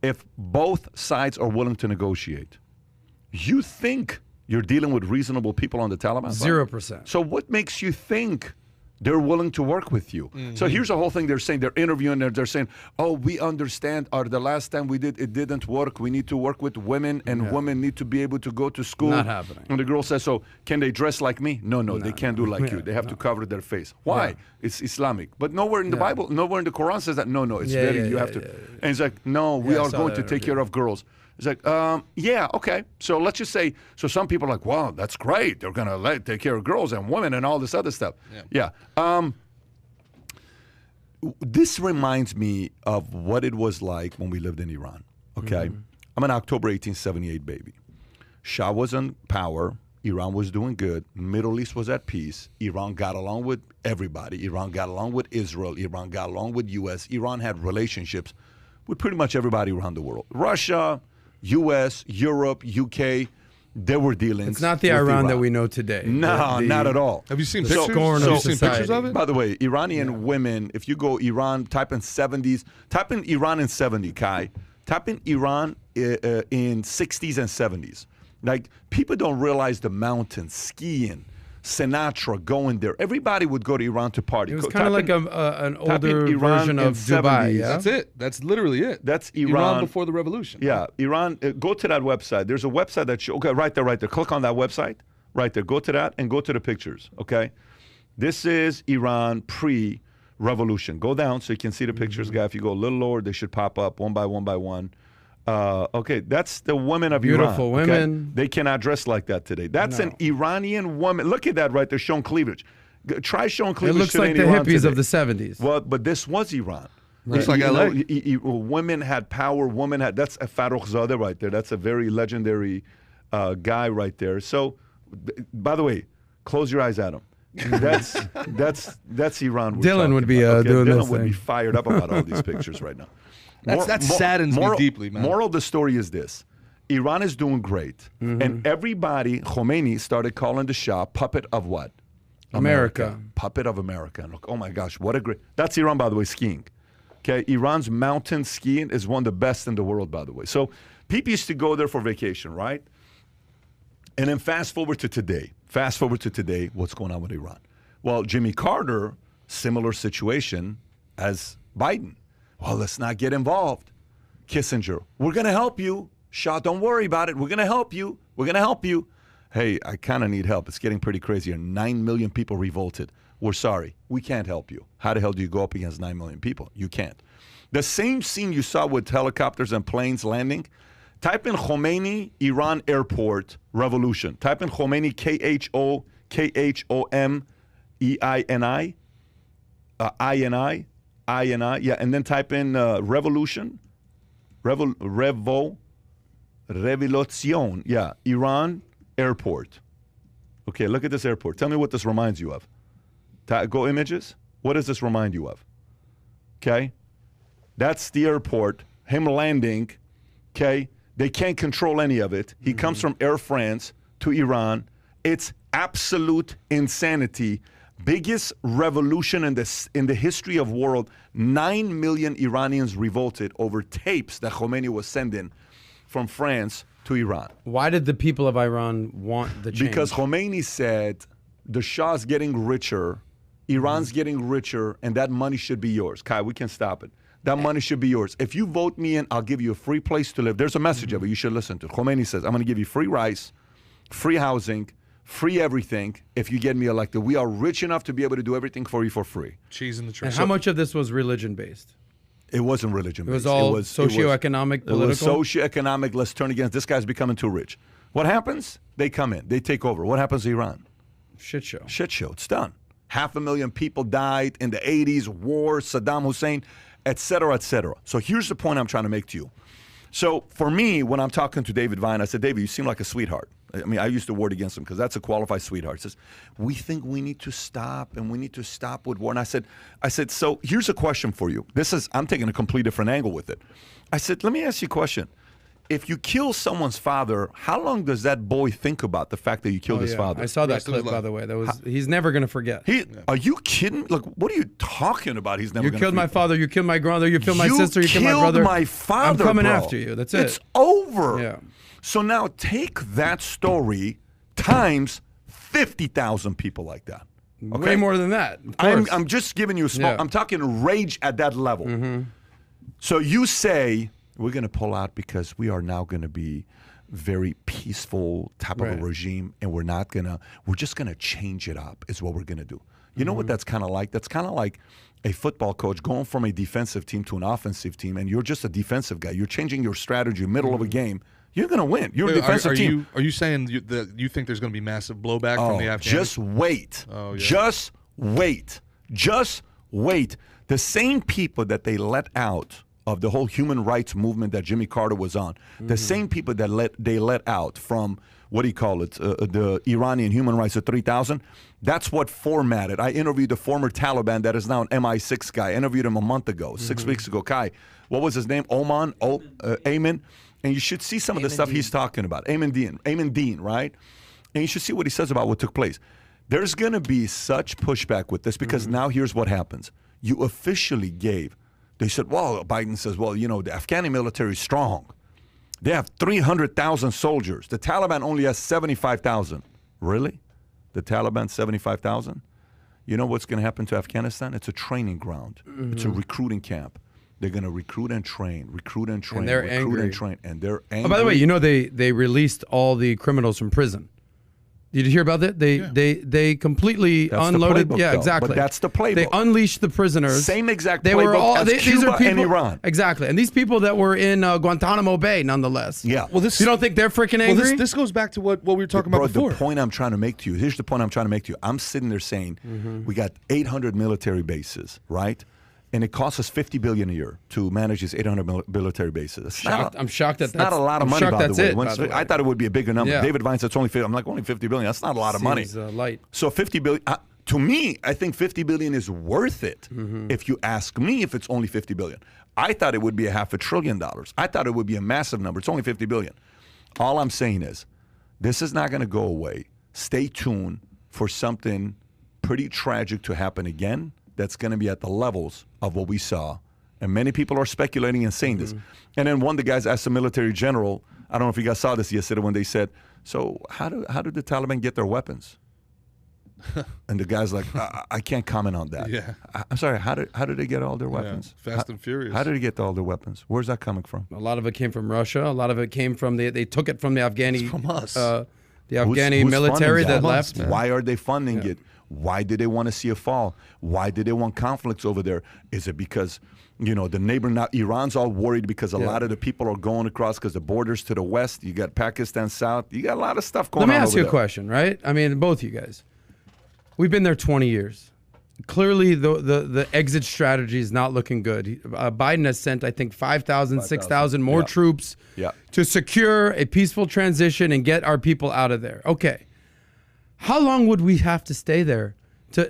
if both sides are willing to negotiate. You think you're dealing with reasonable people on the Taliban? 0%. So what makes you think they're willing to work with you. So here's the whole thing they're saying. They're interviewing, they're saying, oh, we understand, or the last time we did, it didn't work. We need to work with women, and women need to be able to go to school. Not happening. And the girl says, so can they dress like me? No, they can't do like you. They have to cover their face. Why? Yeah. It's Islamic. But nowhere in the Bible, nowhere in the Quran says that. No, it's you have to. And it's like, no, we are going to take care of girls. It's like, yeah, okay. So let's just say, so some people are like, wow, that's great. They're going to take care of girls and women and all this other stuff. Yeah. This reminds me of what it was like when we lived in Iran, okay? I'm an October 1878 baby. Shah was in power. Iran was doing good. Middle East was at peace. Iran got along with everybody. Iran got along with Israel. Iran got along with U.S. Iran had relationships with pretty much everybody around the world. Russia, U.S., Europe, UK, they were dealing. It's not the Iran that we know today. No, not at all. Have you seen The pictures? scorn of Have you seen society. pictures of it? By the way, Iranian women, if you go Iran, type in 70s, type in Iran in 70, Kai. Type in Iran in 60s and 70s. Like, people don't realize the mountains, skiing, Sinatra going there. Everybody would go to Iran to party. It was kind of like an older Iran version in of Dubai. 70s. Yeah? That's it. That's literally it. That's Iran. before the revolution. Yeah, Iran. Go to that website. There's a website that okay, right there. Click on that website. Right there. Go to that and go to the pictures. Okay, this is Iran pre-revolution. Go down so you can see the pictures, guy. If you go a little lower, they should pop up one by one. Okay, that's the women of Beautiful Iran. women. They cannot dress like that today. That's an Iranian woman. Look at that right there, showing cleavage. Try showing It cleavage. looks like the Iran hippies today. of the 70s. Well, but this was Iran. Looks like LA. Women had power. Women had. That's a Farrokhzadeh right there. That's a very legendary guy right there. So, by the way, close your eyes at him. That's Iran. we're Dylan talking would be about, doing Dylan this would be thing. fired up about all these pictures right now. That saddens me deeply, man. Moral of the story is this. Iran is doing great. And everybody, Khomeini started calling the Shah puppet of what? America. Puppet of America. And look, oh my gosh, what a great... That's Iran, by the way, skiing. Okay, Iran's mountain skiing is one of the best in the world, by the way. So people used to go there for vacation, right? And then fast forward to today. What's going on with Iran? Well, Jimmy Carter, similar situation as Biden. Well, let's not get involved. Kissinger, we're going to help you. Shah, don't worry about it. We're going to help you. Hey, I kind of need help. It's getting pretty crazy here. 9 million people revolted. We're sorry. We can't help you. How the hell do you go up against 9 million people? You can't. The same scene you saw with helicopters and planes landing. Type in Khomeini, Iran airport revolution. Type in Khomeini, Khomeini, I-N-I, yeah, and then type in revolution, revolution, yeah, Iran airport. Okay, look at this airport. Tell me what this reminds you of. Go images. What does this remind you of? Okay, that's the airport, him landing, okay? They can't control any of it. He comes from Air France to Iran. It's absolute insanity. Biggest revolution in the history of world. 9 million Iranians revolted over tapes that Khomeini was sending from France to Iran. Why did the people of Iran want the change? Because Khomeini said the Shah's getting richer, Iran's getting richer, and that money should be yours. Kai, we can stop it. That money should be yours. If you vote me in, I'll give you a free place to live. There's a message of it you should listen to. Khomeini says, I'm going to give you free rice, free housing, free everything if you get me elected. We are rich enough to be able to do everything for you for free. Cheese in the tray. And how much of this was religion-based? It wasn't religion-based. It was all socioeconomic, political? It was socioeconomic. Let's turn against. This guy's becoming too rich. What happens? They come in. They take over. What happens to Iran? Shit show. Shit show. It's done. 500,000 people died in the 80s, war, Saddam Hussein, et cetera, et cetera. So here's the point I'm trying to make to you. So for me, when I'm talking to David Vine, I said, David, you seem like a sweetheart. I mean, I used to word against him because that's a qualified sweetheart. He says, we think we need to stop and we need to stop with war. And I said, so here's a question for you. I'm taking a completely different angle with it. I said, let me ask you a question. If you kill someone's father, how long does that boy think about the fact that you killed his father? I saw that Rest of his clip, by life. the way. He's never going to forget. Are you kidding? Like, what are you talking about? He's never You gonna killed my forget. father, you killed my grandmother, you killed my sister, you killed my brother. You killed my father, I'm coming bro. after you. That's it. It's over. Yeah. So now take that story times 50,000 people like that. Okay? Way more than that. Of course. I'm just giving you a small. Yeah. I'm talking rage at that level. So you say we're going to pull out because we are now going to be very peaceful type of a regime, and we're just going to change it up is what we're going to do. You know what that's kind of like? That's kind of like a football coach going from a defensive team to an offensive team, and you're just a defensive guy. You're changing your strategy middle of a game. You're going to win. You're a defensive team. Are you saying that you think there's going to be massive blowback from the Afghanis? Just wait. Oh, yeah. Just wait. Just wait. The same people that they let out of the whole human rights movement that Jimmy Carter was on, the same people that they let out from, what do you call it, the Iranian human rights of 3,000, that's what formatted. I interviewed the former Taliban that is now an MI6 guy. I interviewed him a month ago, 6 weeks ago. Kai, what was his name? Ayman. And you should see some of the stuff he's talking about. Ayman Dean, right? And you should see what he says about what took place. There's going to be such pushback with this because now here's what happens. You officially gave. They said, well, Biden says, well, you know, the Afghani military is strong. They have 300,000 soldiers. The Taliban only has 75,000. Really? The Taliban, 75,000? You know what's going to happen to Afghanistan? It's a training ground. It's a recruiting camp. They're going to recruit and train, and they're angry. and train, and they're angry. Oh, by the way, you know they released all the criminals from prison. Did you hear about that? They completely unloaded. The playbook, yeah, though. exactly. But that's the playbook. They unleashed the prisoners. Same exact they playbook were all, as these Cuba are people, and Iran. Exactly. And these people that were in Guantanamo Bay, nonetheless. Yeah. Well, this you don't think they're freaking angry? Well, this goes back to what we were talking about before. The point I'm trying to make to you, here's the point I'm trying to make to you. I'm sitting there saying, we got 800 military bases, right? And it costs us $50 billion a year to manage these 800 military bases. I'm shocked that that's not a lot of money, by the way. I thought it would be a bigger number. Yeah. David Vine said it's only 50. I'm like, only 50 billion. That's not a lot of money. Light. So 50 billion. To me, I think 50 billion is worth it. If you ask me, if it's only 50 billion, I thought it would be $500 billion. I thought it would be a massive number. It's only 50 billion. All I'm saying is, this is not going to go away. Stay tuned for something pretty tragic to happen again. That's going to be at the levels of what we saw. And many people are speculating and saying this. And then one of the guys asked the military general, I don't know if you guys saw this yesterday, when they said, so how did the Taliban get their weapons? And the guy's like, I can't comment on that. Yeah. I'm sorry, how did they get all their weapons? Yeah, Fast and Furious. How did they get all their weapons? Where's that coming from? A lot of it came from Russia. A lot of it came from they took it from the Afghani. It's from us. The Afghani military that left. Why are they funding it? Why did they want to see a fall? Why did they want conflicts over there? Is it because, you know, the neighbor, now Iran's all worried because a lot of the people are going across because the borders to the west, you got Pakistan south, you got a lot of stuff going on. Let me ask you a question, right? I mean, both you guys. We've been there 20 years. Clearly, the exit strategy is not looking good. Biden has sent, I think, 5,000, 6,000 more troops to secure a peaceful transition and get our people out of there. Okay. How long would we have to stay there?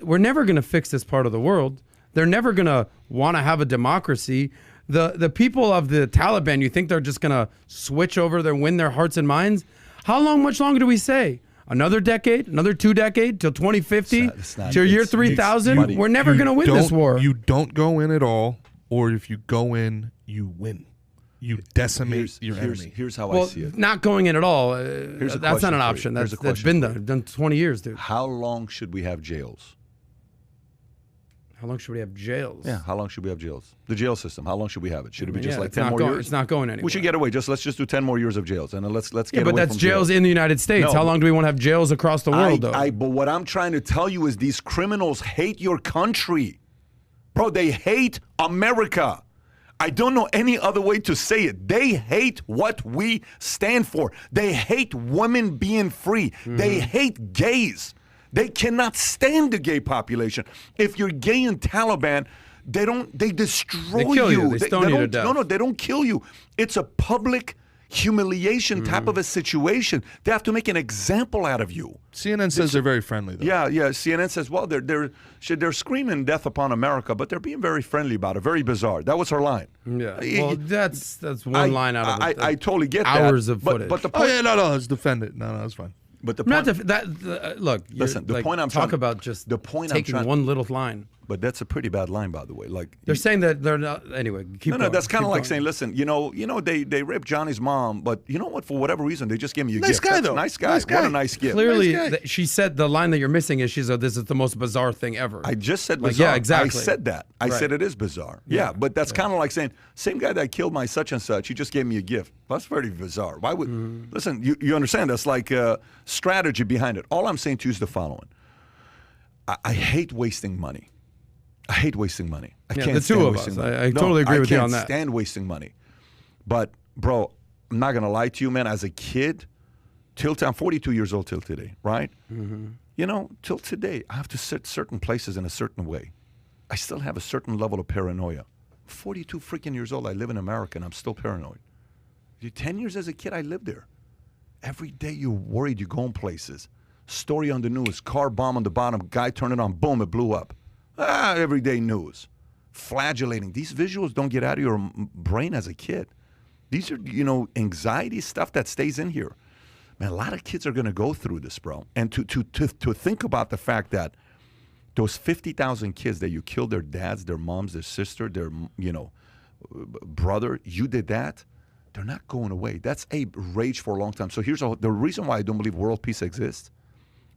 We're never going to fix this part of the world. They're never going to want to have a democracy. The people of the Taliban, you think they're just going to switch over there, win their hearts and minds? Much longer do we say? Another decade? Another 2 decades? Till 2050? Till year 3000? We're never going to win this war. You don't go in at all, or if you go in, you win. You decimate your enemy. Here's how I see it. Not going in at all. That's not an option. That's been done 20 years, dude. How long should we have jails? How long should we have jails? Yeah, how long should we have jails? The jail system, how long should we have it? Should it be just like 10 more years? It's not going anywhere. We should get away. Let's just do 10 more years of jails, and then let's get away from jails. But that's jails in the United States. No, how long do we want to have jails across the world, though? But what I'm trying to tell you is these criminals hate your country. Bro, they hate America. I don't know any other way to say it. They hate what we stand for. They hate women being free. They hate gays. They cannot stand the gay population. If you're gay in Taliban, they destroy they kill you. They stone you to death. No, they don't kill you. It's a public humiliation type of a situation. They have to make an example out of you. CNN says they're very friendly, though. Yeah. CNN says, well, they're screaming death upon America, but they're being very friendly about it. Very bizarre. That was her line. Yeah. Well, that's one line out of I totally get hours that. of footage. But the point, let's defend it. No, it's fine. But the point, look. Listen, the point I'm talk trying about just the point taking I'm trying, one little line. But that's a pretty bad line, by the way. Like They're saying that they're not. Anyway, keep going. No, that's kind of Keep like going. saying, listen, they raped Johnny's mom, but you know what? For whatever reason, they just gave me a Nice gift. guy, That's though. Nice guy. Nice guy. What a nice gift. Clearly, Nice guy. she said the line that you're missing is this is the most bizarre thing ever. I just said Like, bizarre. yeah, exactly. I said that. I Right. said it is bizarre. Yeah, but that's kind of like saying, same guy that killed my such and such, he just gave me a gift. That's very bizarre. Why would, listen, you understand, that's like a strategy behind it. All I'm saying to you is the following. I hate wasting money. I hate wasting money. I Yeah, can't the two stand of wasting us. money. I totally agree with you on that. I can't stand wasting money. But, bro, I'm not going to lie to you, man. As a kid, I'm 42 years old till today, right? Till today, I have to sit certain places in a certain way. I still have a certain level of paranoia. 42 freaking years old, I live in America, and I'm still paranoid. 10 years as a kid, I lived there. Every day you're worried, you're going places. Story on the news, car bomb on the bottom, guy turned it on, boom, it blew up. Everyday news. Flagellating. These visuals don't get out of your brain as a kid. These are, anxiety stuff that stays in here. Man, a lot of kids are going to go through this, bro. And to think about the fact that those 50,000 kids that you killed their dads, their moms, their sister, their, brother, you did that, they're not going away. That's a rage for a long time. So the reason why I don't believe world peace exists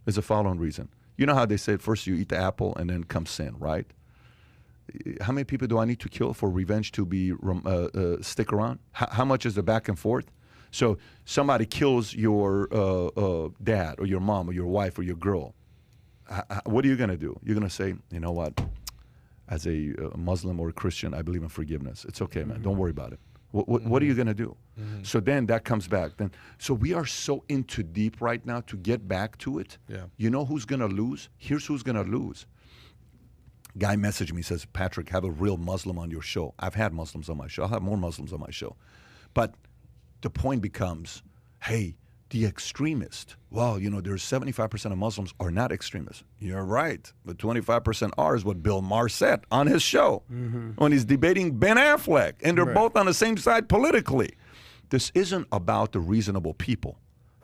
is the following reason. You know how they said first you eat the apple and then comes sin, right? How many people do I need to kill for revenge to be stick around? How much is the back and forth? So somebody kills your dad or your mom or your wife or your girl. What are you going to do? You're going to say, you know what? As a Muslim or a Christian, I believe in forgiveness. It's okay, man. Don't worry about it. What are you going to do? So then that comes back. So we are so into deep right now to get back to it. Yeah. You know who's going to lose? Here's who's going to lose. Guy messaged me, says, Patrick, have a real Muslim on your show. I've had Muslims on my show. I'll have more Muslims on my show. But the point becomes, hey, the extremist. Well, there's 75% of Muslims are not extremists. You're right. But 25% are is what Bill Maher said on his show when he's debating Ben Affleck. And they're both on the same side politically. This isn't about the reasonable people.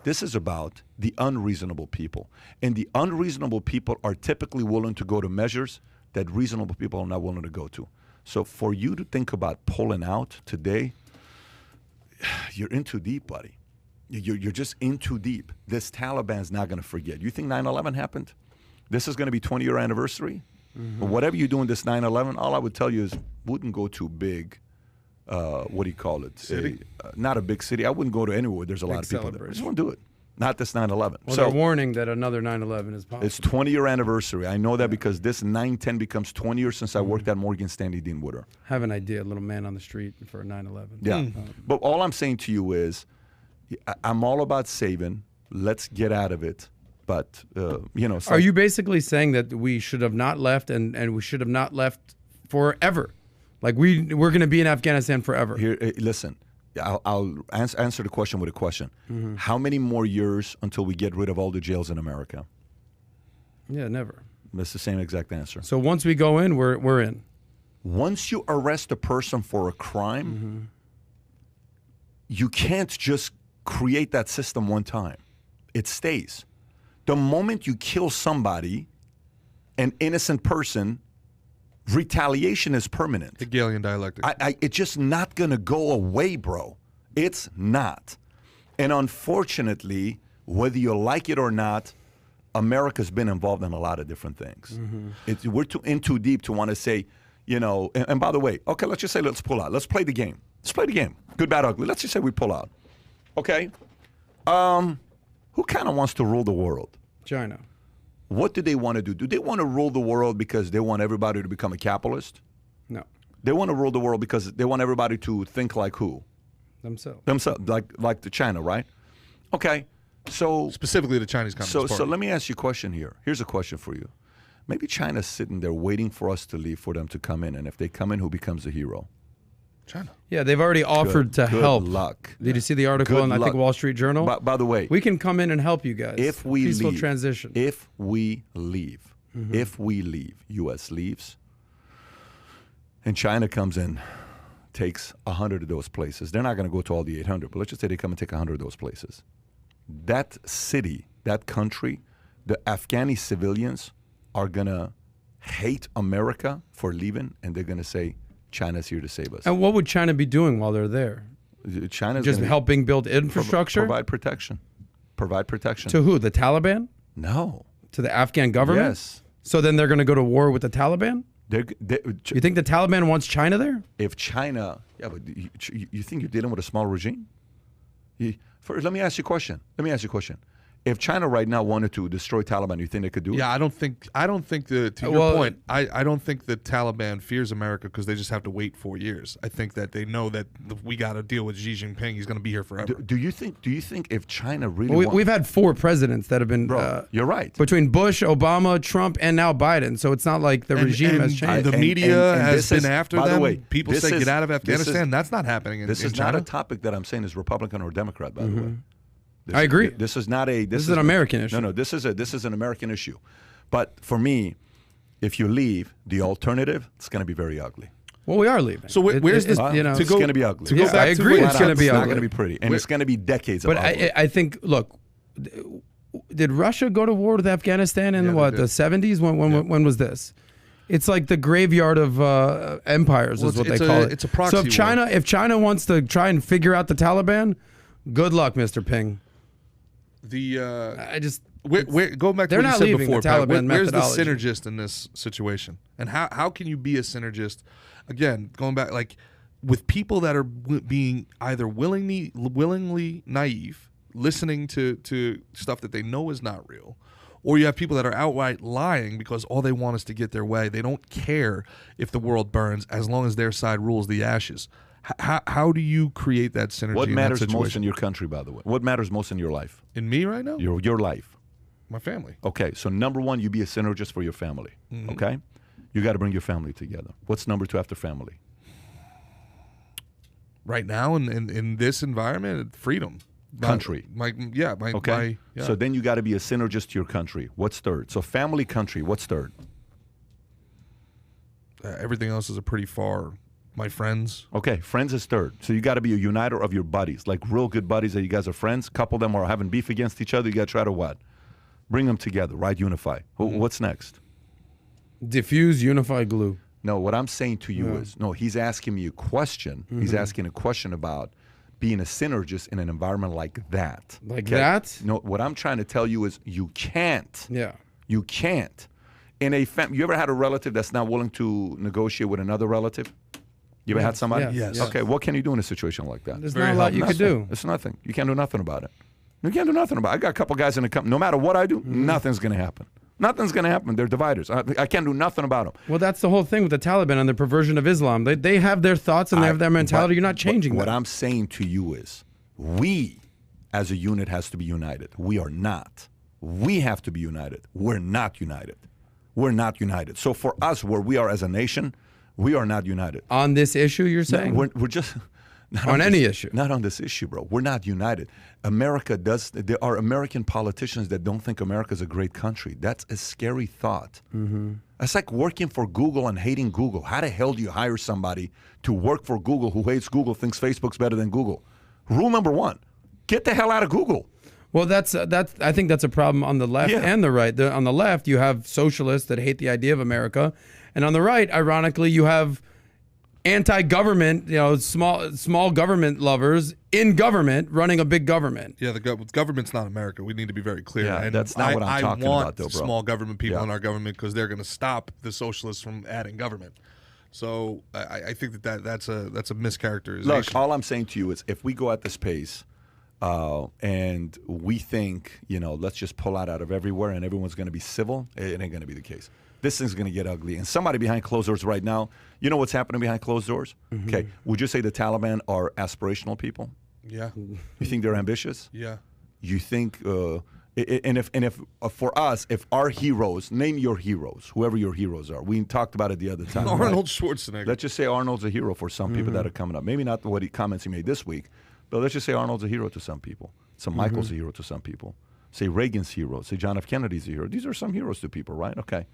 This is about the unreasonable people. And the unreasonable people are typically willing to go to measures that reasonable people are not willing to go to. So for you to think about pulling out today, you're in too deep, buddy. You're just in too deep. This Taliban's not going to forget. You think 9/11 happened? This is going to be 20-year anniversary? But whatever you do in this 9/11, all I would tell you is wouldn't go to big, what do you call it? City? Not a big city. I wouldn't go to anywhere where there's a lot of people there. I just won't do it. Not this 9/11. Well, they're warning that another 9/11 is possible. It's 20-year anniversary. I know that because this 9/10 becomes 20 years since I worked at Morgan Stanley Dean Woodard. Have an idea, a little man on the street for 9/11. Yeah. But all I'm saying to you is I'm all about saving. Let's get out of it. But, Are you basically saying that we should have not left and we should have not left forever? Like we're going to be in Afghanistan forever? Here, listen, I'll answer the question with a question. How many more years until we get rid of all the jails in America? Yeah, never. That's the same exact answer. So once we go in, we're in. Once you arrest a person for a crime, you can't just create that system one time. It stays. The moment you kill somebody, an innocent person, retaliation is permanent. Hegelian dialectic. It's just not going to go away, bro. It's not. And unfortunately, whether you like it or not, America's been involved in a lot of different things. We're in too deep to want to say, and by the way, okay, let's just say let's pull out. Let's play the game. Let's play the game. Good, bad, ugly. Let's just say we pull out. Okay? Who kind of wants to rule the world? China. What do they want to do? Do they want to rule the world because they want everybody to become a capitalist? No. They want to rule the world because they want everybody to think like who? Themselves. Like the China, right? Okay. So Specifically the Chinese Communist Party. So let me ask you a question here. Here's a question for you. Maybe China's sitting there waiting for us to leave for them to come in. And if they come in, who becomes the hero? China. Yeah, they've already offered to help. Good luck. Did you see the article Good in, I think, luck. Wall Street Journal? By the way, we can come in and help you guys. if we Peaceful leave, transition. If we leave, U.S. leaves, and China comes in, takes 100 of those places. They're not going to go to all the 800, but let's just say they come and take 100 of those places. That city, that country, the Afghani civilians are going to hate America for leaving, and they're going to say China's here to save us. And what would China be doing while they're there? China's Just helping build infrastructure? Provide protection. Provide protection. To who? The Taliban? No. To the Afghan government? Yes. So then they're going to go to war with the Taliban? You think the Taliban wants China there? If China, yeah, but you think you're dealing with a small regime? Let me ask you a question. If China right now wanted to destroy Taliban, you think they could do it? Yeah, I don't think to your point, I don't think the Taliban fears America because they just have to wait 4 years. I think that they know that we got to deal with Xi Jinping. He's going to be here forever. Do you think if China really we've had 4 presidents that have been you're right. Between Bush, Obama, Trump, and now Biden. So it's not like the regime has changed. The media has been after them. By the way, people say get out of Afghanistan. That's not happening in China. This is not a topic that I'm saying is Republican or Democrat, by the way. I agree. This is not a. This is an American issue. No. This is an American issue. But for me, if you leave, the alternative, it's going to be very ugly. Well, we are leaving. So where's this? It's going to be ugly. To go back I agree. It's going to be ugly. It's not going to be pretty, and it's going to be decades. But of ugly. I think, look, did Russia go to war with Afghanistan in the 70s? When was this? It's like the graveyard of empires, is what they call it. It's a proxy. So if China wants to try and figure out the Taliban, good luck, Mr. Ping. Going back to what you said before, Pat, where's the synergist in this situation? And how can you be a synergist? Again, going back, like with people that are being either willingly naive, listening to stuff that they know is not real, or you have people that are outright lying because all they want is to get their way. They don't care if the world burns as long as their side rules the ashes. How do you create that synergy? What matters most in your country, by the way? What matters most in your life? In me right now? Your life. My family. Okay, so number 1, you be a synergist for your family. Mm-hmm. Okay? You got to bring your family together. What's number 2 after family? Right now, in this environment, freedom. Country. Okay. So then you got to be a synergist to your country. What's third? So family, country. What's third? Everything else is a pretty far. My friends. Okay, friends is third. So you got to be a uniter of your buddies, like real good buddies that you guys are friends. Couple of them are having beef against each other. You got to try to what? Bring them together, right? Unify. Mm-hmm. What's next? Diffuse, unify, glue. No, what I'm saying to you is, he's asking me a question. Mm-hmm. He's asking a question about being a synergist in an environment like that. Like that? No, what I'm trying to tell you is you can't. Yeah. You can't. In a you ever had a relative that's not willing to negotiate with another relative? You ever had somebody? Yes. Okay, what can you do in a situation like that? There's not a lot you could do. It's nothing. You can't do nothing about it. You can't do nothing about it. I got a couple guys in the company. No matter what I do, nothing's going to happen. Nothing's going to happen. They're dividers. I can't do nothing about them. Well, that's the whole thing with the Taliban and the perversion of Islam. They have their thoughts and they have their mentality. You're not changing What that. I'm saying to you is we, as a unit, has to be united. We are not. We have to be united. We're not united. We're not united. So for us, where we are as a nation, we are not united. On this issue, you're saying? No, we're just... on any issue. Not on this issue, bro. We're not united. America does... There are American politicians that don't think America's a great country. That's a scary thought. Mm-hmm. That's like working for Google and hating Google. How the hell do you hire somebody to work for Google who hates Google, thinks Facebook's better than Google? Rule number 1, get the hell out of Google. Well, that's. I think that's a problem on the left and the right. On the left, you have socialists that hate the idea of America, and on the right, ironically, you have anti-government, small government lovers in government running a big government. Yeah, the government's not America. We need to be very clear. Yeah, and that's not what I'm talking about, though, bro. Small government people in our government because they're going to stop the socialists from adding government. So I think that's a mischaracterization. Look, all I'm saying to you is if we go at this pace. And we think, let's just pull out of everywhere and everyone's going to be civil. It ain't going to be the case. This thing's going to get ugly. And somebody behind closed doors right now, you know what's happening behind closed doors? Mm-hmm. Okay, would you say the Taliban are aspirational people? Yeah. You think they're ambitious? Yeah. You think, if for us, if our heroes, name your heroes, whoever your heroes are. We talked about it the other time. Arnold Schwarzenegger. Let's just say Arnold's a hero for some people that are coming up. Maybe not comments he made this week. But let's just say Arnold's a hero to some people. Say Michael's a hero to some people. Say Reagan's hero. Say John F. Kennedy's a hero. These are some heroes to people, right? Okay.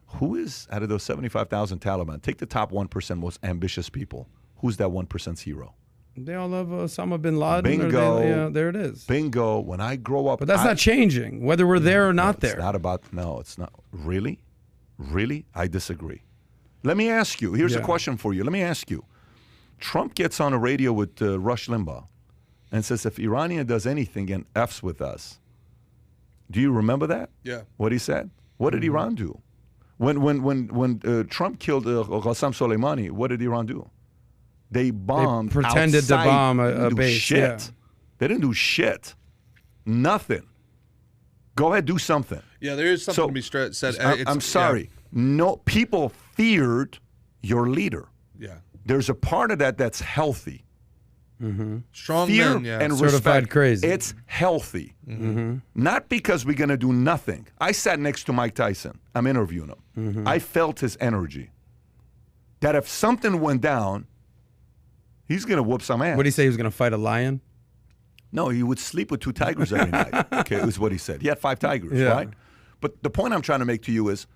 Who is, out of those 75,000 Taliban, take the top 1% most ambitious people. Who's that 1%'s hero? They all love Osama bin Laden. Bingo. There it is. Bingo. When I grow up. But that's not changing, whether we're there or not there. It's not about, it's not. Really? Really? I disagree. Let me ask you. Here's a question for you. Let me ask you. Trump gets on the radio with Rush Limbaugh and says, if Iranian does anything and F's with us, do you remember that? Yeah. What he said? What did Iran do? When Trump killed Qasem Soleimani, what did Iran do? They bombed. They pretended outside. to bomb a base. Shit. Yeah. They didn't do shit. Nothing. Go ahead, do something. Yeah, there is something to be said. I'm sorry. Yeah. No, people feared your leader. Yeah. There's a part of that that's healthy. Strong Fear men, yeah. and Certified respect. crazy. It's healthy. Not because we're going to do nothing. I sat next to Mike Tyson. I'm interviewing him. I felt his energy. That if something went down, he's going to whoop some ass. What did he say? He was going to fight a lion? No, he would sleep with 2 tigers every night. Okay, is what he said. He had 5 tigers, Yeah. right? But the point I'm trying to make to you is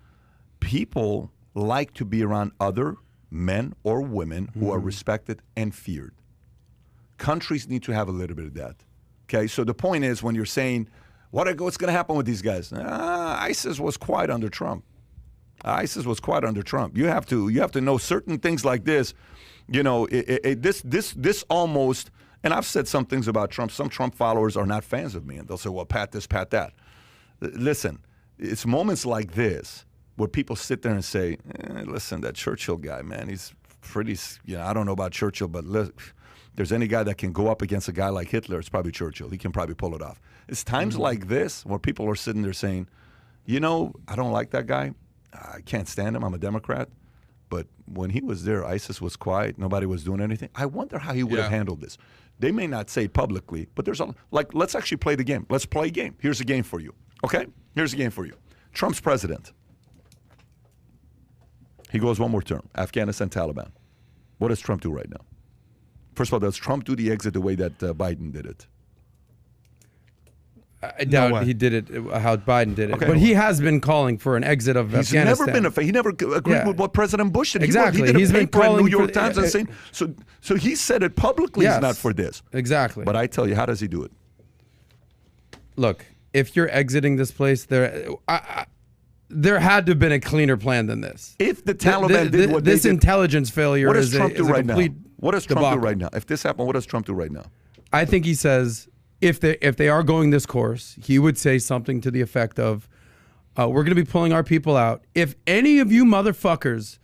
people like to be around other men or women who are respected and feared. Countries need to have a little bit of that. Okay, so the point is when you're saying, what's going to happen with these guys? ISIS was quiet under Trump. ISIS was quiet under Trump. You have to know certain things like this. You know, this almost, and I've said some things about Trump. Some Trump followers are not fans of me, and they'll say, well, pat this, pat that. Listen, it's moments like this where people sit there and say, listen, that Churchill guy, man, he's pretty, I don't know about Churchill, but there's any guy that can go up against a guy like Hitler, it's probably Churchill. He can probably pull it off. It's times like this where people are sitting there saying, I don't like that guy. I can't stand him. I'm a Democrat. But when he was there, ISIS was quiet. Nobody was doing anything. I wonder how he would have handled this. They may not say it publicly, but let's actually play the game. Let's play a game. Here's a game for you. Okay? Here's a game for you. Trump's president. He goes one more term. Afghanistan, Taliban. What does Trump do right now? First of all, does Trump do the exit the way that Biden did it? I doubt he did it how Biden did it. Okay. But he has been calling for an exit of Afghanistan. He never agreed with what President Bush did. Exactly. He did He's been calling in New York Times and saying, so he said it publicly he's not for this. Exactly. But I tell you, how does he do it? Look, if you're exiting this place, there had to have been a cleaner plan than this. If the Taliban did what this they did, intelligence failure what does is Trump do right now? complete What does Trump debacle. do right now? If this happened, what does Trump do right now? I think he says if they are going this course, he would say something to the effect of, we're going to be pulling our people out. If any of you motherfuckers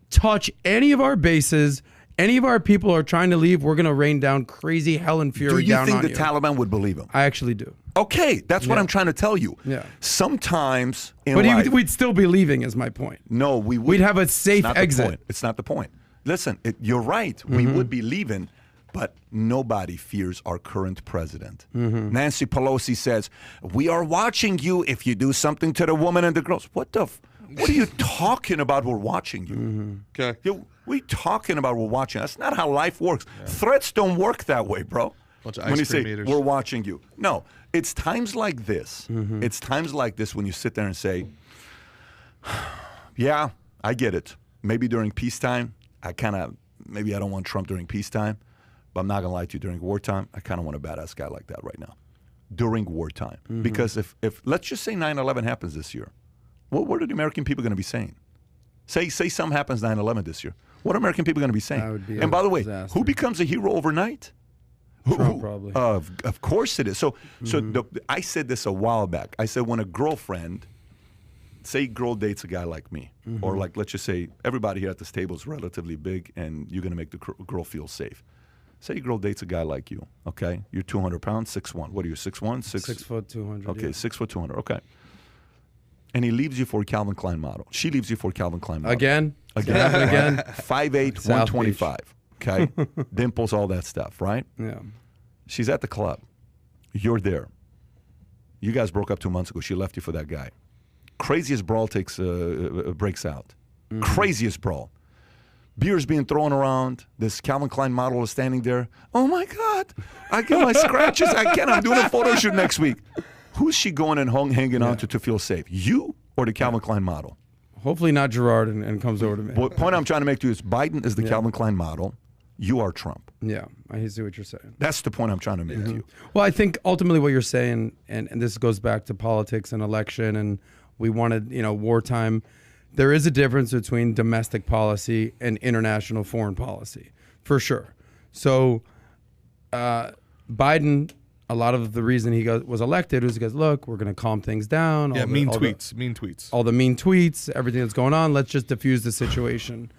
touch any of our bases, any of our people are trying to leave, we're going to rain down crazy hell and fury down on you. Do you think the Taliban would believe him? I actually do. Okay, that's what I'm trying to tell you. Yeah. Sometimes in life... But we'd still be leaving is my point. No, we would. We'd have a safe exit. It's not the point. Listen, you're right. We would be leaving, but nobody fears our current president. Nancy Pelosi says, we are watching you if you do something to the woman and the girls. What are you talking about? We're watching you. Okay. What are you talking about? We're watching. That's not how life works. Yeah. Threats don't work that way, bro. When you say, we're watching you. No, it's times like this. It's times like this when you sit there and say, yeah, I get it. Maybe during peacetime, maybe I don't want Trump during peacetime, but I'm not going to lie to you, during wartime, I kind of want a badass guy like that right now. During wartime. Because if let's just say 9/11 happens this year, what are the American people going to be saying? Say something happens 9/11 this year. What are American people going to be saying? That would be and by the way, disaster. who becomes a hero overnight? Trump, probably. Of course it is. So I said this a while back. I said when a girlfriend, say girl dates a guy like me, or like let's just say everybody here at this table is relatively big and you're going to make the girl feel safe. Say a girl dates a guy like you, okay? You're 200 pounds, 6'1". What are you, 6'1"? 6 foot 200. Okay, yeah. 6 foot 200, okay. And he leaves you for a Calvin Klein model. She leaves you for a Calvin Klein model. Again? 5'8", 125. Okay, dimples, all that stuff, right? Yeah. She's at the club. You're there. You guys broke up 2 months ago. She left you for that guy. Craziest brawl breaks out. Craziest brawl. Beer's being thrown around. This Calvin Klein model is standing there. Oh my God! I get my scratches. I can't. I'm doing a photo shoot next week. Who's she going and hanging on to feel safe? You or the Calvin Klein model? Hopefully not Gerard and comes over to me. The point I'm trying to make to you is Biden is the Calvin Klein model. You are Trump. Yeah, I see what you're saying. That's the point I'm trying to make to you. Well, I think ultimately what you're saying, and this goes back to politics and election, and we wanted, wartime there is a difference between domestic policy and international foreign policy, for sure. So Biden, a lot of the reason he was elected was because, look, we're going to calm things down. Yeah, mean tweets. All the mean tweets, everything that's going on. Let's just diffuse the situation.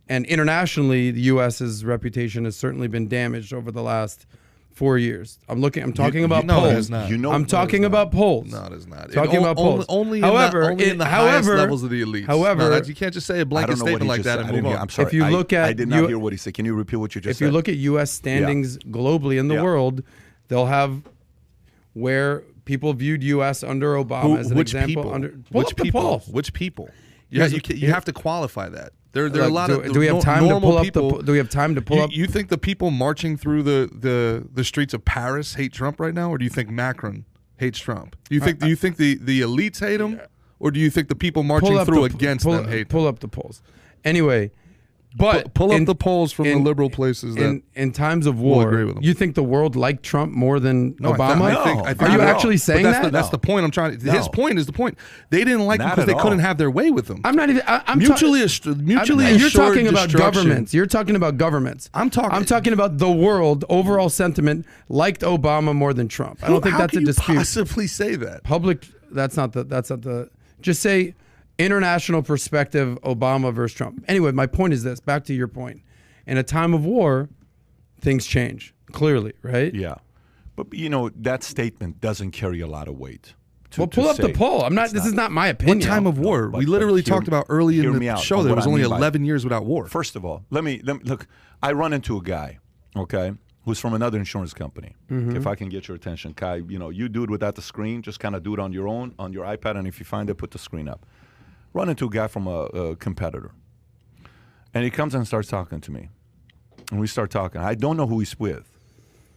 And internationally, the U.S.'s reputation has certainly been damaged over the last 4 years. I'm talking about polls. No, it is not. I'm talking about polls. No, it is not. Talking about polls. Only in the highest levels of the elites. However, you can't just say a blanket statement like that and move on. I'm sorry. If you look at, I did not hear what he said. Can you repeat what you just said? If you look at U.S. standings globally in the world, they'll have where people viewed U.S. under Obama as an example. Which people? You have to qualify that. There are a lot of do we have time to pull up people. Do we have time to pull up? You think the people marching through the streets of Paris hate Trump right now, or do you think Macron hates Trump? Do you think the elites hate him, or do you think the people marching through against them hate him? Pull up the polls. Anyway, but pull up the polls from the liberal places. In times of war, you think the world liked Trump more than Obama? I think are you actually saying that? That's the point I'm trying to. His point is the point. They didn't like him because they couldn't have their way with him. I'm not even. I'm mutually assured. You're talking about governments. You're talking about governments. I'm talking about the world. Overall sentiment liked Obama more than Trump. I don't think that's a dispute. How can you possibly say that? Public. That's not the. Just say. International perspective, Obama versus Trump. Anyway, my point is this, back to your point. In a time of war, things change, clearly, right? Yeah. But, that statement doesn't carry a lot of weight. Pull up the poll. This is not my opinion. What time of war? We literally talked about early in the show there was only 11 years without war. First of all, let me look, I run into a guy, okay, who's from another insurance company. Mm-hmm. If I can get your attention, Kai, you do it without the screen, just kind of do it on your own, on your iPad, and if you find it, put the screen up. Run into a guy from a competitor. And he comes and starts talking to me. And we start talking. I don't know who he's with.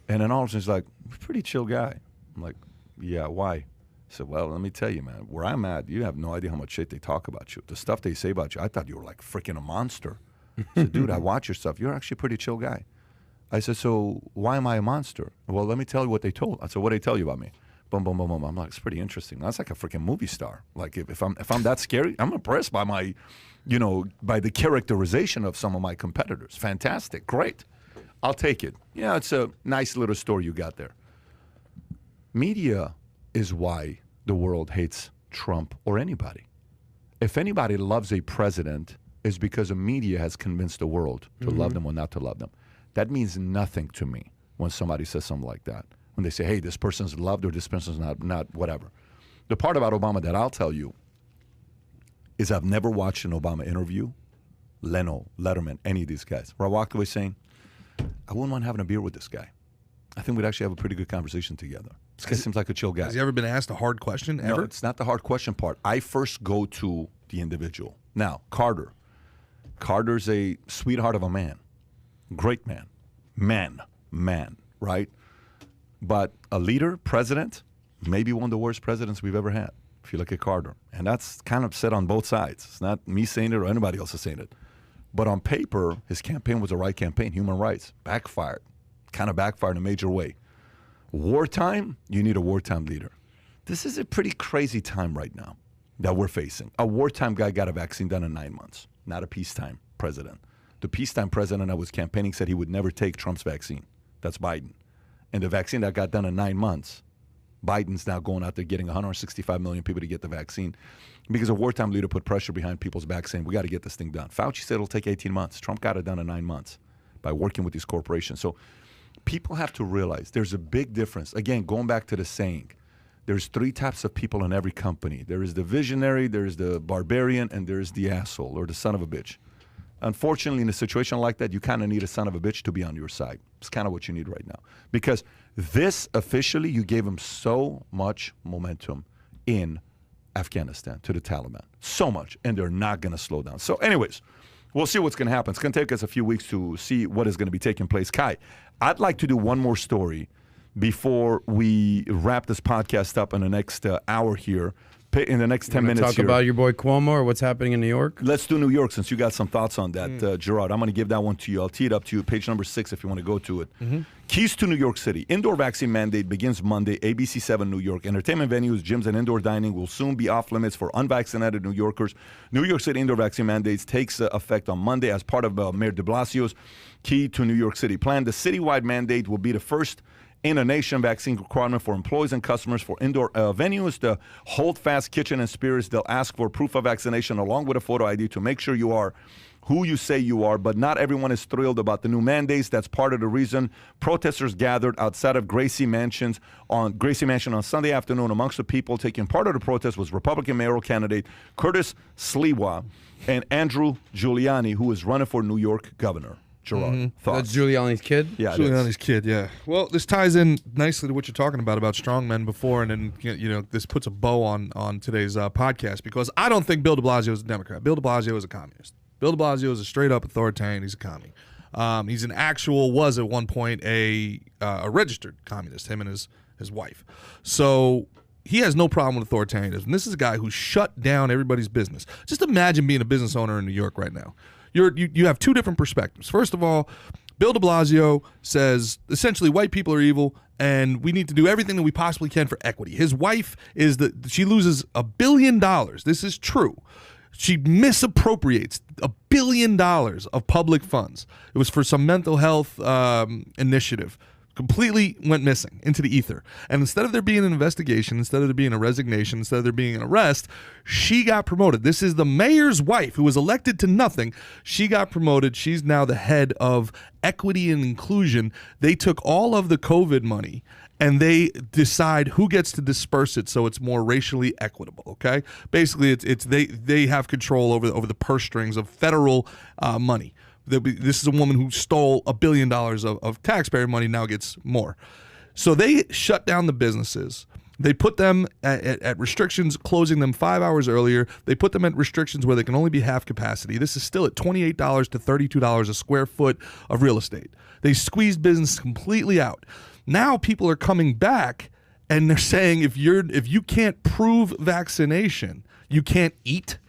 And then all of a sudden he's like, pretty chill guy. I'm like, yeah, why? I said, well, let me tell you, man, where I'm at, you have no idea how much shit they talk about you. The stuff they say about you, I thought you were like freaking a monster. I said, dude, I watch your stuff. You're actually a pretty chill guy. I said, so why am I a monster? Well, let me tell you what they told. I said, what did they tell you about me? Boom, boom, boom, boom. I'm like, it's pretty interesting. That's like a freaking movie star. Like if I'm that scary, I'm impressed by my, by the characterization of some of my competitors. Fantastic, great. I'll take it. Yeah, it's a nice little story you got there. Media is why the world hates Trump or anybody. If anybody loves a president, it's because the media has convinced the world to love them or not to love them. That means nothing to me when somebody says something like that. When they say, hey, this person's loved or this person's not whatever. The part about Obama that I'll tell you is I've never watched an Obama interview, Leno, Letterman, any of these guys, where I walked away saying, I wouldn't mind having a beer with this guy. I think we'd actually have a pretty good conversation together. This guy seems like a chill guy. Has he ever been asked a hard question ever? No, it's not the hard question part. I first go to the individual. Now, Carter. Carter's a sweetheart of a man. Great man. Man, right? But a leader, president, maybe one of the worst presidents we've ever had, if you look at Carter. And that's kind of said on both sides. It's not me saying it or anybody else is saying it. But on paper, his campaign was the right campaign, human rights. Backfired. Kind of backfired in a major way. Wartime, you need a wartime leader. This is a pretty crazy time right now that we're facing. A wartime guy got a vaccine done in 9 months, not a peacetime president. The peacetime president that was campaigning said he would never take Trump's vaccine. That's Biden. And the vaccine that got done in 9 months, Biden's now going out there getting 165 million people to get the vaccine because a wartime leader put pressure behind people's backs saying, we got to get this thing done. Fauci said it'll take 18 months. Trump got it done in 9 months by working with these corporations. So people have to realize there's a big difference. Again, going back to the saying, there's 3 types of people in every company. There is the visionary, there's the barbarian, and there's the asshole or the son of a bitch. Unfortunately, in a situation like that, you kind of need a son of a bitch to be on your side. It's kind of what you need right now. Because this, officially, you gave him so much momentum in Afghanistan to the Taliban. So much. And they're not going to slow down. So anyways, we'll see what's going to happen. It's going to take us a few weeks to see what is going to be taking place. Kai, I'd like to do one more story before we wrap this podcast up in the next hour here. in the next 10 minutes talk here. about your boy Cuomo or what's happening in New York? Let's do New York since you got some thoughts on that, Gerard. I'm going to give that one to you. I'll tee it up to you. Page number 6 if you want to go to it. Keys to New York City. Indoor vaccine mandate begins Monday, ABC 7 New York. Entertainment venues, gyms, and indoor dining will soon be off limits for unvaccinated New Yorkers. New York City indoor vaccine mandates takes effect on Monday as part of Mayor de Blasio's Key to New York City plan. The citywide mandate will be the first in a nation vaccine requirement for employees and customers for indoor venues. The Hold Fast Kitchen and Spirits, they'll ask for proof of vaccination along with a photo ID to make sure you are who you say you are, but not everyone is thrilled about the new mandates. That's part of the reason protesters gathered outside of Gracie Mansion on Sunday afternoon. Amongst the people taking part of the protest was Republican mayoral candidate Curtis Sliwa and Andrew Giuliani, who is running for New York governor. Gerard, thoughts? That's Giuliani's kid? Yeah, Giuliani's kid, yeah. Well, this ties in nicely to what you're talking about strongmen before, and then this puts a bow on today's podcast, because I don't think Bill de Blasio is a Democrat. Bill de Blasio is a communist. Bill de Blasio is a straight-up authoritarian. He's a commie. He's was at one point a registered communist, him and his wife. So he has no problem with authoritarianism. This is a guy who shut down everybody's business. Just imagine being a business owner in New York right now. You have two different perspectives. First of all, Bill de Blasio says essentially white people are evil and we need to do everything that we possibly can for equity. His wife she loses $1 billion. This is true. She misappropriates $1 billion of public funds. It was for some mental health initiative. Completely went missing into the ether. And instead of there being an investigation, instead of there being a resignation, instead of there being an arrest, she got promoted. This is the mayor's wife who was elected to nothing. She got promoted. She's now the head of equity and inclusion. They took all of the COVID money and they decide who gets to disperse it so it's more racially equitable, okay? Basically, they have control over the purse strings of federal money. This is a woman who stole $1 billion of taxpayer money, now gets more. So they shut down the businesses. They put them at restrictions, closing them 5 hours earlier. They put them at restrictions where they can only be half capacity. This is still at $28 to $32 a square foot of real estate. They squeezed business completely out. Now people are coming back and they're saying if you can't prove vaccination, you can't eat,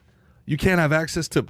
you can't have access to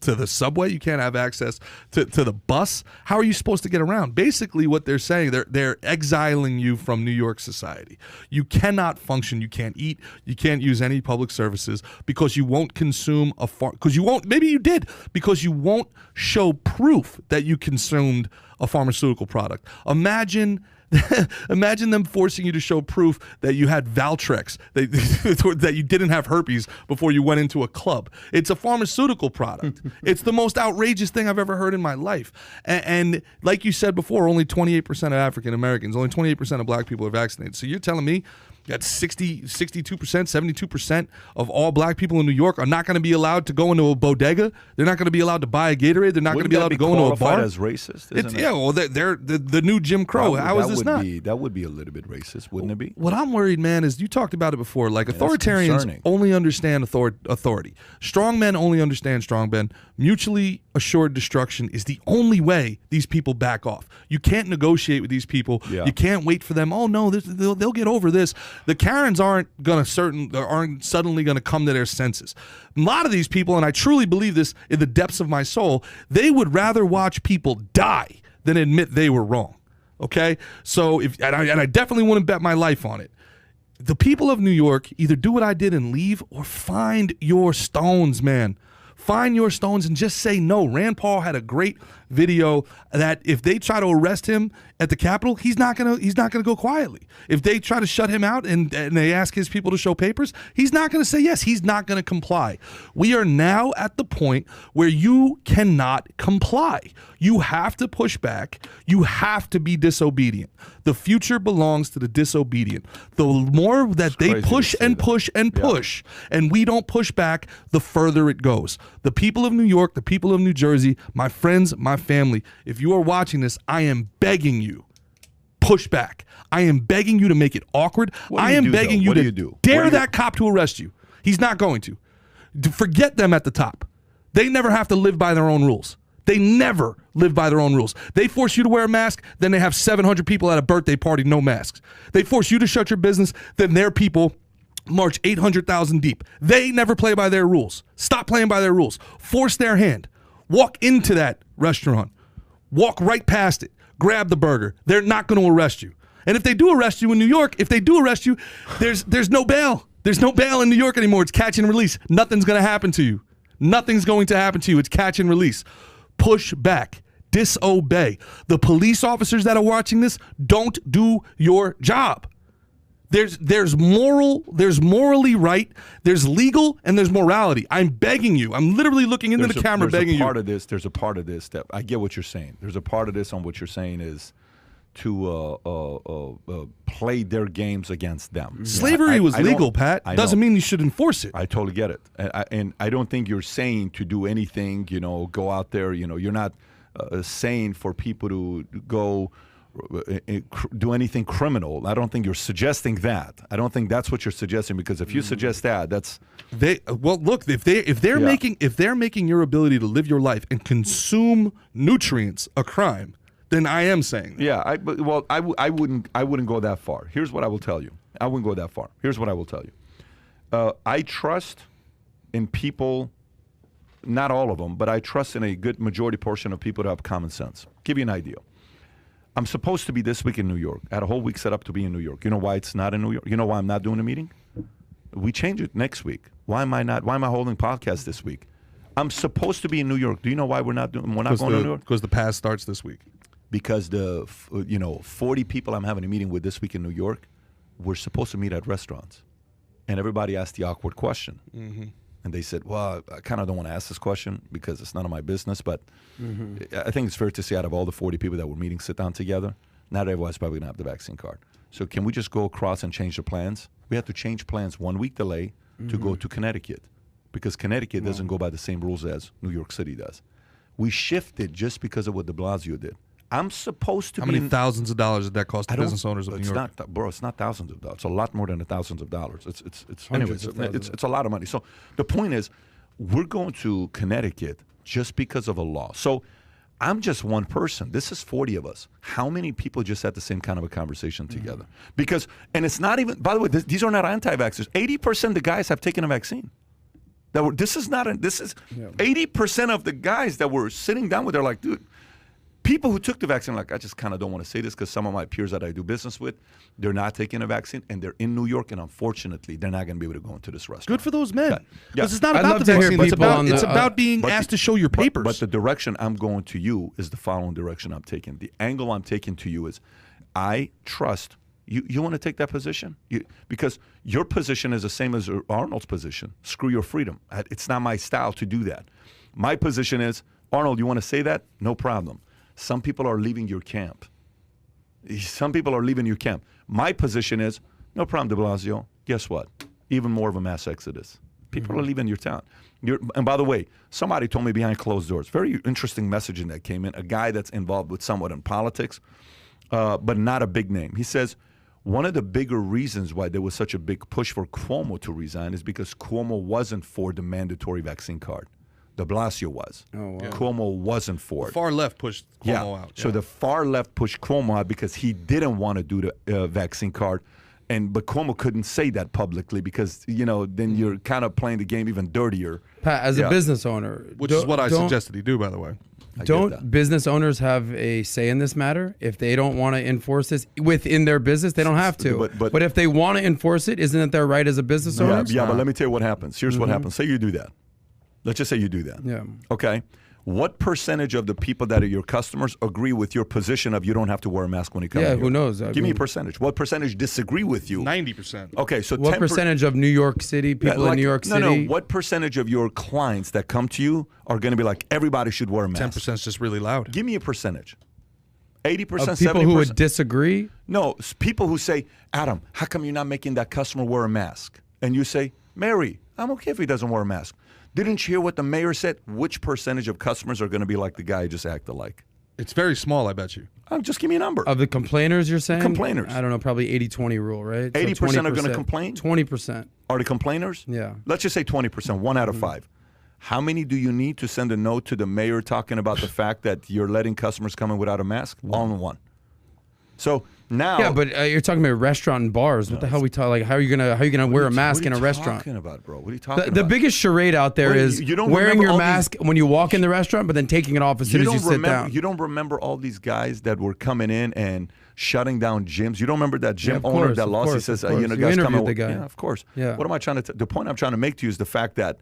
the subway, you can't have access to the bus. How are you supposed to get around? Basically what they're saying, they're exiling you from New York society. You cannot function, you can't eat, you can't use any public services because you won't consume because you won't, maybe you did, because you won't show proof that you consumed a pharmaceutical product. Imagine them forcing you to show proof that you had Valtrex, that you didn't have herpes before you went into a club. It's a pharmaceutical product. It's the most outrageous thing I've ever heard in my life. And like you said before, only 28% of African Americans, only 28% of black people are vaccinated. So you're telling me that 62%, 72% of all black people in New York are not going to be allowed to go into a bodega. They're not going to be allowed to buy a Gatorade. They're not going to be allowed to go into a bar. As racist, isn't it? Yeah, well, they're the new Jim Crow. How is this not? That would be a little bit racist, wouldn't it be? What I'm worried, man, is you talked about it before. Like authoritarians only understand authority. Strong men only understand strong men. Mutually assured destruction is the only way these people back off. You can't negotiate with these people. Yeah. You can't wait for them. Oh no, they'll get over this. The Karens aren't suddenly going to come to their senses. A lot of these people, and I truly believe this in the depths of my soul, they would rather watch people die than admit they were wrong. Okay, so I definitely wouldn't bet my life on it. The people of New York either do what I did and leave, or find your stones, man. Find your stones and just say no. Rand Paul had a great video that if they try to arrest him at the Capitol, he's not gonna go quietly. If they try to shut him out and they ask his people to show papers, he's not gonna say yes. He's not gonna comply. We are now at the point where you cannot comply. You have to push back. You have to be disobedient. The future belongs to the disobedient. The more that they push and push and push, and we don't push back, the further it goes. The people of New York, the people of New Jersey, my friends, my family, if you are watching this, I am begging you, push back. I am begging you to make it awkward. I am begging you to dare that cop to arrest you. He's not going to. Forget them at the top. They never have to live by their own rules. They never live by their own rules. They force you to wear a mask, then they have 700 people at a birthday party, no masks. They force you to shut your business, then their people march 800,000 deep. They never play by their rules. Stop playing by their rules. Force their hand. Walk into that restaurant. Walk right past it. Grab the burger. They're not going to arrest you. And if they do arrest you in New York, there's no bail. There's no bail in New York anymore. It's catch and release. Nothing's going to happen to you. Nothing's going to happen to you. It's catch and release. Push back. Disobey. The police officers that are watching this, don't do your job. There's morally right, there's legal, and there's morality. I'm begging you. I'm literally looking into the camera begging you. There's a part of this that I get what you're saying. There's a part of this on what you're saying is to play their games against them. Slavery was legal, Pat. Doesn't mean you should enforce it. I totally get it. And I don't think you're saying to do anything, go out there, you're not saying for people to go do anything criminal. I don't think you're suggesting that. I don't think that's what you're suggesting, because if you suggest that, that's look, if they're making your ability to live your life and consume nutrients a crime, then I am saying that. Yeah, I wouldn't go that far. Here's what I will tell you. I wouldn't go that far. Here's what I will tell you. I trust in people, not all of them, but I trust in a good majority portion of people that have common sense. Give you an idea. I'm supposed to be this week in New York. I had a whole week set up to be in New York. You know why it's not in New York? You know why I'm not doing a meeting? We change it next week. Why am I holding podcast this week? I'm supposed to be in New York. Do you know why we're not going to New York? Because the pass starts this week. Because the 40 people I'm having a meeting with this week in New York, we're supposed to meet at restaurants. And everybody asked the awkward question. Mm-hmm. And they said, well, I kind of don't want to ask this question because it's none of my business, but I think it's fair to say out of all the 40 people that were meeting sit down together, not everyone's probably going to have the vaccine card. So can we just go across and change the plans? We have to change plans 1 week delay to go to Connecticut, because Connecticut doesn't go by the same rules as New York City does. We shifted just because of what de Blasio did. I'm supposed to How many thousands of dollars did that cost the business owners of New York? It's not thousands of dollars. It's a lot more than thousands of dollars. Hundreds of It's a lot of money. So the point is, we're going to Connecticut just because of a law. So I'm just one person. This is 40 of us. How many people just had the same kind of a conversation together? Because, and it's not even, by the way, these are not anti-vaxxers. 80% of the guys have taken a vaccine. 80% of the guys that were sitting down with, they're like, dude, people who took the vaccine, like, I just kind of don't want to say this because some of my peers that I do business with, they're not taking a vaccine, and they're in New York, and unfortunately, they're not going to be able to go into this restaurant. Good for those men. Yeah. Because it's not about the vaccine. It's about being asked to show your papers. But the direction I'm going to you is the following direction I'm taking. The angle I'm taking to you is, I trust you. You want to take that position? Because your position is the same as Arnold's position. Screw your freedom. It's not my style to do that. My position is, Arnold, you want to say that? No problem. Some people are leaving your camp. My position is, no problem, de Blasio. Guess what? Even more of a mass exodus. People are leaving your town. And by the way, somebody told me behind closed doors, very interesting messaging that came in, a guy that's involved with somewhat in politics, but not a big name. He says, one of the bigger reasons why there was such a big push for Cuomo to resign is because Cuomo wasn't for the mandatory vaccine card. De Blasio was. Oh, wow. Cuomo wasn't for it. The far left pushed Cuomo out. So the far left pushed Cuomo out because he didn't want to do the vaccine card. But Cuomo couldn't say that publicly because, then you're kind of playing the game even dirtier. Pat, as a business owner. Which is what I suggested he do, by the way. Don't business owners have a say in this matter? If they don't want to enforce this within their business, they don't have to. But if they want to enforce it, isn't it their right as a business owner? Yeah, but let me tell you what happens. Here's what happens. Say you do that. Let's just say you do that. Yeah. Okay. What percentage of the people that are your customers agree with your position of you don't have to wear a mask when you come in? Yeah, who knows? Give me a percentage. What percentage disagree with you? 90%. Okay, so what percentage of New York City, people in New York City? No. What percentage of your clients that come to you are going to be like, everybody should wear a mask? 10% is just really loud. Give me a percentage. 80%, 70%? People who would disagree? No, people who say, Adam, how come you're not making that customer wear a mask? And you say, Mary, I'm okay if he doesn't wear a mask. Didn't you hear what the mayor said? Which percentage of customers are going to be like the guy who just acted like? It's very small, I bet you. Just give me a number. Of the complainers, you're saying? Complainers. I don't know, probably 80-20 rule, right? 80% are going to complain? 20%. Are the complainers? Yeah. Let's just say 20%, 1 out of 5. How many do you need to send a note to the mayor talking about the fact that you're letting customers come in without a mask? All in one. So Now, Yeah, but you're talking about restaurant and bars. What the hell we talk? Like, how are you gonna wear a mask in a restaurant? What are you talking about, bro? What are you talking about? The biggest charade out there is you don't wearing remember your all mask when you walk in the restaurant, but then taking it off as soon as you sit down. You don't remember all these guys that were coming in and shutting down gyms? You don't remember that gym owner that lost? He says, you know, guys come in. Yeah, of course. Yeah. What am I trying to? The point I'm trying to make to you is the fact that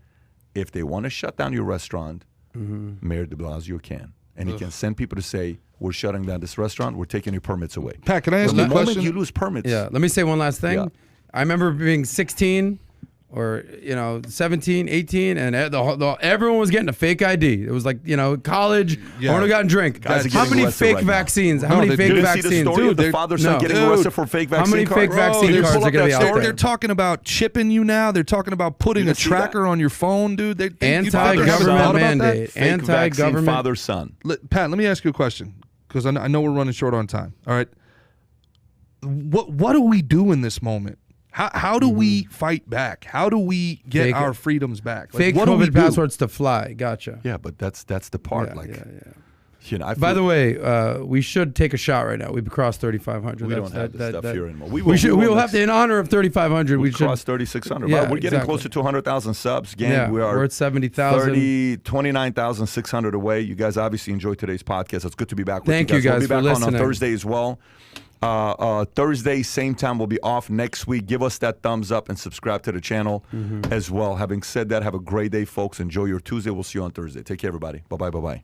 if they want to shut down your restaurant, Mayor de Blasio can, and he can send people to say, we're shutting down this restaurant. We're taking your permits away. Pat, can I ask you a question? The moment you lose permits. Yeah. Let me say one last thing. Yeah. I remember being 16 or 17, 18, and everyone was getting a fake ID. It was like college. Yeah. Arnold got a drink. Guys are How getting many arrested fake right now. vaccines? How No, many they fake didn't See the vaccines? story of the father-son getting arrested for fake vaccine How many card? fake vaccine cards are going to be out there? They're talking about chipping you now. They're talking about putting a tracker on your phone, dude. Anti-government mandate. Fake Anti-government. vaccine father-son. Pat, let me ask you a question, because I know we're running short on time. All right. What do we do in this moment? How do we fight back? How do we get our freedoms back? Fake what do we COVID do? passwords to fly. Gotcha. Yeah, but that's the part. By the way, we should take a shot right now. We've crossed 3,500. We don't have this stuff here anymore. We will have to, in honor of 3,500. We should cross 3,600. Yeah, we're getting closer to 100,000 subs. Gang, we're at 70,000. 29,600 away. You guys obviously enjoyed today's podcast. It's good to be back with Thank you guys. We'll be back on Thursday as well. Thursday, same time, we'll be off next week. Give us that thumbs up and subscribe to the channel as well. Having said that, have a great day, folks. Enjoy your Tuesday. We'll see you on Thursday. Take care, everybody. Bye-bye, bye-bye.